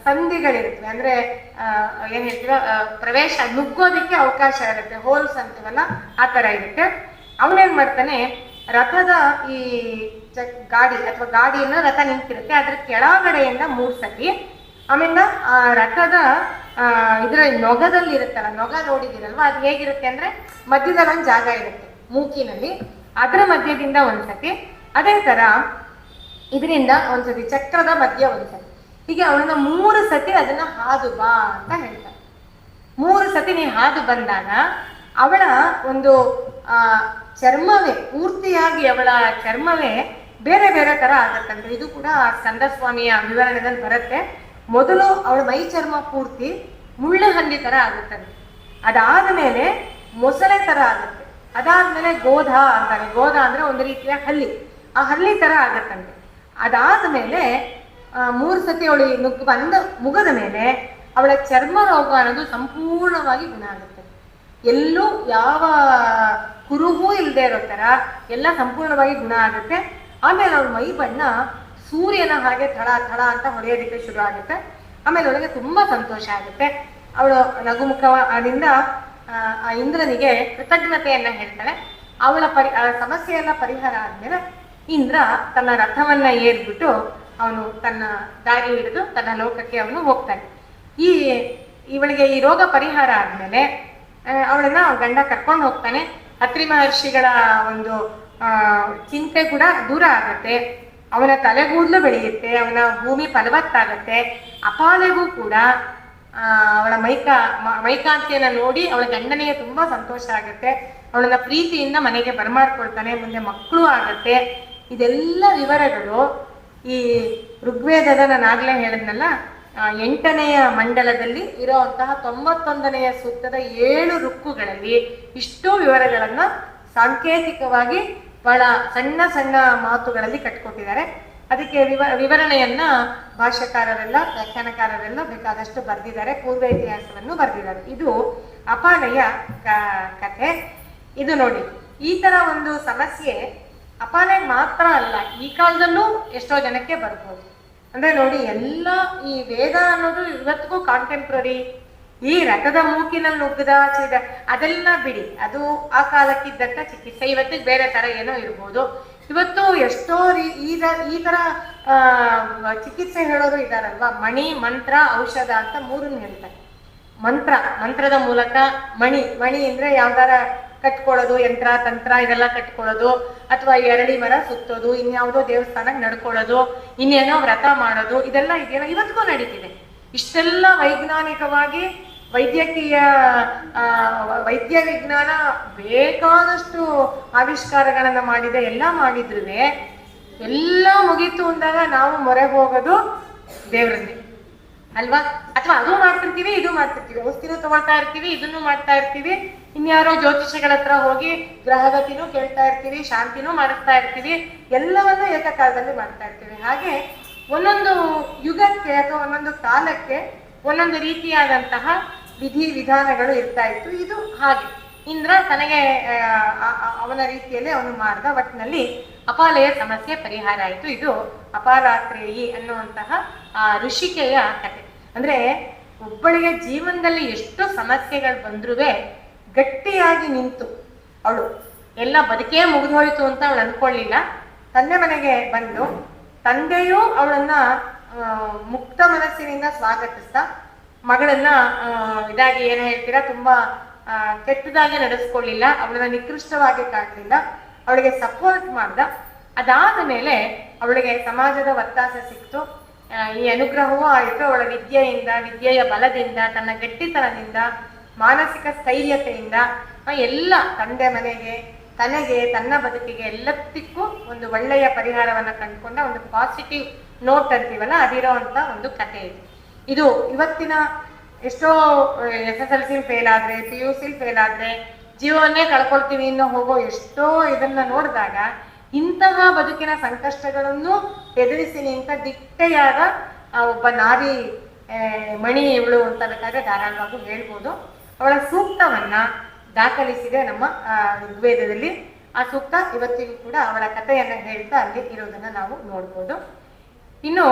ಸಂಧಿಗಳಿರುತ್ತೆ. ಅಂದ್ರೆ ಏನ್ ಹೇಳ್ತೀವ, ಪ್ರವೇಶ ನುಗ್ಗೋದಿಕ್ಕೆ ಅವಕಾಶ ಇರುತ್ತೆ. ಹೋಲ್ಸ್ ಅಂತೀವಲ್ಲ, ಆ ತರ ಇರುತ್ತೆ. ಅವನೇನ್ ಮಾಡ್ತಾನೆ, ರಥದ ಈ ಗಾಡಿ ಅಥವಾ ಗಾಡಿಯನ್ನ ರಥ ನಿಂತಿರುತ್ತೆ, ಅದ್ರ ಕೆಳಗಡೆಯಿಂದ 3 ಸತಿ, ಆಮೇಲೆ ಆ ರಥದ ಇದ್ರ ನೊಗದಲ್ಲಿ ಇರುತ್ತಲ್ಲ, ನೊಗ ನೋಡಿದಿರಲ್ವಾ, ಅದು ಹೇಗಿರುತ್ತೆ ಅಂದ್ರೆ ಮಧ್ಯದಲ್ಲಿ ಒಂದು ಜಾಗ ಇರುತ್ತೆ ಮೂಕಿನಲ್ಲಿ, ಅದರ ಮಧ್ಯದಿಂದ 1 ಸತಿ, ಅದೇ ತರ ಇದರಿಂದ 1 ಸತಿ, ಚಕ್ರದ ಮಧ್ಯ 1 ಸತಿ, ಹೀಗೆ ಅವಳನ್ನ 3 ಸತಿ ಅದನ್ನ ಹಾದು ಬಾ ಅಂತ ಹೇಳ್ತಾರೆ. 3 ಸತಿ ನೀ ಹಾದು ಬಂದಾಗ ಅವಳ ಒಂದು ಚರ್ಮವೇ ಪೂರ್ತಿಯಾಗಿ, ಅವಳ ಚರ್ಮವೇ ಬೇರೆ ಬೇರೆ ತರ ಆಗತ್ತಂತೆ. ಇದು ಕೂಡ ಸ್ಕಂದಸ್ವಾಮಿಯ ವಿವರಣೆದಲ್ಲಿ ಬರುತ್ತೆ. ಮೊದಲು ಅವಳ ಮೈ ಚರ್ಮ ಪೂರ್ತಿ ಮುಳ್ಳು ಹಲ್ಲಿ ತರ ಆಗುತ್ತಂತೆ. ಅದಾದ್ಮೇಲೆ ಮೊಸಳೆ ತರ ಆಗುತ್ತೆ. ಅದಾದ್ಮೇಲೆ ಗೋಧ ಅಂತಾರೆ. ಗೋಧ ಅಂದ್ರೆ ಒಂದು ರೀತಿಯ ಹಲ್ಲಿ, ಆ ಹಲ್ಲಿ ತರ ಆಗತ್ತಂತೆ. ಅದಾದ್ಮೇಲೆ 3 ಸತಿ ಅವಳು ನುಗ್ಗು ಬಂದ ಮುಗದ ಮೇಲೆ ಅವಳ ಚರ್ಮ ರೋಗ ಅನ್ನೋದು ಸಂಪೂರ್ಣವಾಗಿ ಗುಣ ಆಗುತ್ತೆ. ಎಲ್ಲೂ ಯಾವ ಕುರುಹೂ ಇಲ್ಲದೆ ಇರೋ ತರ ಎಲ್ಲ ಸಂಪೂರ್ಣವಾಗಿ ಗುಣ ಆಗುತ್ತೆ. ಆಮೇಲೆ ಅವಳ ಮೈ ಬಣ್ಣ ಸೂರ್ಯನ ಹಾಗೆ ಥಳ ಥಳ ಅಂತ ಹೊಳೆಯೋದಕ್ಕೆ ಶುರು ಆಗುತ್ತೆ. ಆಮೇಲೆ ಅವಳಿಗೆ ತುಂಬಾ ಸಂತೋಷ ಆಗುತ್ತೆ. ಅವಳು ನಗುಮುಖದಿಂದ ಆ ಇಂದ್ರನಿಗೆ ಕೃತಜ್ಞತೆಯನ್ನ ಹೇಳ್ತಾಳೆ. ಅವಳ ಸಮಸ್ಯೆ ಎಲ್ಲ ಪರಿಹಾರ ಆದ್ಮೇಲೆ ಇಂದ್ರ ತನ್ನ ರಥವನ್ನ ಏರ್ಬಿಟ್ಟು ಅವನು ತನ್ನ ದಾರಿ ಹಿಡಿದು ತನ್ನ ಲೋಕಕ್ಕೆ ಅವನು ಹೋಗ್ತಾನೆ. ಇವಳಿಗೆ ಈ ರೋಗ ಪರಿಹಾರ ಆದ್ಮೇಲೆ ಅವಳನ್ನ ಗಂಡ ಕರ್ಕೊಂಡು ಹೋಗ್ತಾನೆ. ಅತ್ರಿ ಮಹರ್ಷಿಗಳ ಒಂದು ಚಿಂತೆ ಕೂಡ ದೂರ ಆಗತ್ತೆ. ಅವನ ತಲೆಗೂದಲು ಬೆಳೆಯುತ್ತೆ, ಅವನ ಭೂಮಿ ಫಲವತ್ತಾಗತ್ತೆ. ಅಪಾಲೆಗೂ ಕೂಡ ಅವಳ ಮೈಕಾಂತಿಯನ್ನ ನೋಡಿ ಅವಳ ಗಂಡನಿಗೆ ತುಂಬಾ ಸಂತೋಷ ಆಗುತ್ತೆ. ಅವಳನ್ನ ಪ್ರೀತಿಯಿಂದ ಮನೆಗೆ ಬರಮಾಡ್ಕೊಳ್ತಾನೆ. ಮುಂದೆ ಮಕ್ಕಳು ಆಗತ್ತೆ. ಇದೆಲ್ಲ ವಿವರಗಳು ಈ ಋಗ್ವೇದದ, ನಾನು ಆಗ್ಲೇ ಹೇಳಿದ್ನಲ್ಲ, 8ನೆಯ ಮಂಡಲದಲ್ಲಿ ಇರೋಂತಹ 91ನೆಯ ಸೂಕ್ತದ 7 ರುಕ್ಕುಗಳಲ್ಲಿ ಇಷ್ಟೋ ವಿವರಗಳನ್ನ ಸಾಂಕೇತಿಕವಾಗಿ ಬಹಳ ಸಣ್ಣ ಸಣ್ಣ ಮಾತುಗಳಲ್ಲಿ ಕಟ್ಕೊಟ್ಟಿದ್ದಾರೆ. ಅದಕ್ಕೆ ವಿವರಣೆಯನ್ನ ಭಾಷ್ಯಕಾರರೆಲ್ಲ, ವ್ಯಾಖ್ಯಾನಕಾರರೆಲ್ಲ ಬೇಕಾದಷ್ಟು ಬರೆದಿದ್ದಾರೆ, ಪೂರ್ವ ಇತಿಹಾಸವನ್ನು ಬರೆದಿದ್ದಾರೆ. ಇದು ಅಪಾನೆಯ ಕಥೆ. ಇದು ನೋಡಿ, ಈ ತರ ಒಂದು ಸಮಸ್ಯೆ ಅಪಾನೆ ಮಾತ್ರ ಅಲ್ಲ, ಈ ಕಾಲದಲ್ಲೂ ಎಷ್ಟೋ ಜನಕ್ಕೆ ಬರ್ಬೋದು. ಅಂದ್ರೆ ನೋಡಿ, ಎಲ್ಲ ಈ ವೇದ ಅನ್ನೋದು ಇವತ್ತಿಗೂ ಕಾಂಟೆಂಪ್ರರಿ. ಈ ರಥದ ಮೂಕಿನಲ್ಲಿ ನುಗ್ಗದ ಅದೆಲ್ಲ ಬಿಡಿ, ಅದು ಆ ಕಾಲಕ್ಕಿದ್ದಂತ ಚಿಕಿತ್ಸೆ. ಇವತ್ತಿಗೆ ಬೇರೆ ತರ ಏನೋ ಇರ್ಬೋದು. ಇವತ್ತು ಎಷ್ಟೋ ಈ ತರ ಚಿಕಿತ್ಸೆ ಹೇಳೋರು ಇದಾರಲ್ವಾ, ಮಣಿ, ಮಂತ್ರ, ಔಷಧ ಅಂತ ಮೂರನ್ನು ಹೇಳ್ತಾರೆ. ಮಂತ್ರದ ಮೂಲಕ ಮಣಿ ಅಂದ್ರೆ ಯಾವ್ದಾರ ಕಟ್ಕೊಳ್ಳೋದು, ಯಂತ್ರ ತಂತ್ರ ಇದೆಲ್ಲ ಕಟ್ಕೊಳ್ಳೋದು, ಅಥವಾ ಎರಳಿ ಮರ ಸುತ್ತೋದು, ಇನ್ಯಾವುದೋ ದೇವಸ್ಥಾನಕ್ಕೆ ನಡ್ಕೊಳ್ಳೋದು, ಇನ್ನೇನೋ ವ್ರತ ಮಾಡೋದು, ಇದೆಲ್ಲ ಇದೆಯಲ್ಲ ಇವತ್ತಿಗೂ ನಡೀತಿದೆ. ಇಷ್ಟೆಲ್ಲ ವೈಜ್ಞಾನಿಕವಾಗಿ ವೈದ್ಯಕೀಯ ವೈದ್ಯ ವಿಜ್ಞಾನ ಬೇಕಾದಷ್ಟು ಆವಿಷ್ಕಾರಗಳನ್ನ ಮಾಡಿದೆ, ಎಲ್ಲ ಮಾಡಿದ್ರು ಎಲ್ಲ ಮುಗೀತು ಅಂದಾಗ ನಾವು ಮೊರೆ ಹೋಗೋದು ದೇವ್ರಲ್ಲಿ ಅಲ್ವಾ. ಅಥವಾ ಅದು ಮಾಡ್ತಿರ್ತೀವಿ, ಇದು ಮಾಡ್ತಿರ್ತೀವಿ, ಔಷಧಿನೂ ತಗೊಳ್ತಾ ಇರ್ತೀವಿ, ಇದನ್ನು ಮಾಡ್ತಾ ಇರ್ತೀವಿ, ಇನ್ಯಾರೋ ಜ್ಯೋತಿಷಗಳ ಹತ್ರ ಹೋಗಿ ಗ್ರಹಗತಿನೂ ಕೇಳ್ತಾ ಇರ್ತೀವಿ, ಶಾಂತಿನೂ ಮಾಡಿಸ್ತಾ ಇರ್ತೀವಿ, ಎಲ್ಲವನ್ನೂ ಏಕಕಾಲದಲ್ಲಿ ಮಾಡ್ತಾ ಇರ್ತೀವಿ. ಹಾಗೆ ಒಂದೊಂದು ಯುಗಕ್ಕೆ ಅಥವಾ ಒಂದೊಂದು ಕಾಲಕ್ಕೆ ಒಂದೊಂದು ರೀತಿಯಾದಂತಹ ವಿಧಿ ವಿಧಾನಗಳು ಇರ್ತಾ ಇತ್ತು. ಇದು ಹಾಗೆ ಇಂದ್ರ ತನಗೆ ಅವನ ರೀತಿಯಲ್ಲಿ ಅವನು ಮಾಡ್ದ. ಒಟ್ಟಿನಲ್ಲಿ ಅಪಾಲಯ ಸಮಸ್ಯೆ ಪರಿಹಾರ ಆಯಿತು. ಇದು ಅಪಾರಾತ್ರೇಯಿ ಅನ್ನುವಂತಹ ಋಷಿಕೆಯ ಕಥೆ. ಅಂದ್ರೆ ಒಬ್ಬಳಿಗೆ ಜೀವನದಲ್ಲಿ ಎಷ್ಟು ಸಮಸ್ಯೆಗಳು ಬಂದ್ರೂ ಗಟ್ಟಿಯಾಗಿ ನಿಂತು ಅವಳು ಎಲ್ಲ ಬದುಕೇ ಮುಗಿದೋಯ್ತು ಅಂತ ಅವಳು ಅಂದ್ಕೊಳ್ಳಿಲ್ಲ. ತಂದೆ ಮನೆಗೆ ಬಂದು ತಂದೆಯೂ ಅವಳನ್ನ ಮುಕ್ತ ಮನಸ್ಸಿನಿಂದ ಸ್ವಾಗತಿಸ್ತಾ, ಮಗಳನ್ನ ಇದಾಗಿ ಏನು ಹೇಳ್ತೀರಾ ತುಂಬಾ ಕೆಟ್ಟದಾಗಿ ನಡೆಸ್ಕೊಳ್ಳಿಲ್ಲ, ಅವಳನ್ನ ನಿಕೃಷ್ಟವಾಗಿ ಕಾಣಲಿಲ್ಲ, ಅವಳಿಗೆ ಸಪೋರ್ಟ್ ಮಾಡ್ದ. ಅದಾದ ಮೇಲೆ ಅವಳಿಗೆ ಸಮಾಜದ ಒತ್ತಾಸ ಸಿಕ್ತು, ಈ ಅನುಗ್ರಹವೂ ಆಯಿತು. ಅವಳ ವಿದ್ಯೆಯ ಬಲದಿಂದ, ತನ್ನ ಗಟ್ಟಿತನದಿಂದ, ಮಾನಸಿಕ ಸ್ಥೈರ್ಯತೆಯಿಂದ ಎಲ್ಲ ತಂದೆ ಮನೆಗೆ, ತನಗೆ, ತನ್ನ ಬದುಕಿಗೆ ಎಲ್ಲದಕ್ಕೂ ಒಂದು ಒಳ್ಳೆಯ ಪರಿಹಾರವನ್ನ ಕಂಡುಕೊಂಡ ಒಂದು ಪಾಸಿಟಿವ್ ನೋಟ್ ಅಂತೀವಲ್ಲ, ಅದಿರೋಂಥ ಒಂದು ಕಥೆ ಇದು. ಇದು ಇವತ್ತಿನ ಎಷ್ಟೋ SSLC ಫೇಲ್ ಆದ್ರೆ, PUC ಫೇಲ್ ಆದ್ರೆ ಜೀವವನ್ನೇ ಕಳ್ಕೊಳ್ತೀವಿ ಅನ್ನೋ ಹೋಗೋ ಎಷ್ಟೋ ಇದನ್ನ ನೋಡಿದಾಗ ಇಂತಹ ಬದುಕಿನ ಸಂಕಷ್ಟಗಳನ್ನು ಎದುರಿಸಿ ನಿಂತ ದಿಟ್ಟೆಯಾದ ಒಬ್ಬ ನಾರಿ ಮಣಿ ಇವಳು ಅಂತ ಬೇಕಾದ್ರೆ ಧಾರಾಳವಾಗೂ ಹೇಳ್ಬೋದು. ಅವಳ ಸೂಕ್ತವನ್ನ ದಾಖಲಿಸಿದೆ ನಮ್ಮ ಋಗ್ವೇದದಲ್ಲಿ. ಆ ಸೂಕ್ತ ಇವತ್ತಿಗೂ ಕೂಡ ಅವಳ ಕಥೆಯನ್ನ ಹೇಳ್ತಾ ಅಲ್ಲಿ ಇರೋದನ್ನ ನಾವು ನೋಡ್ಬೋದು. ಇನ್ನು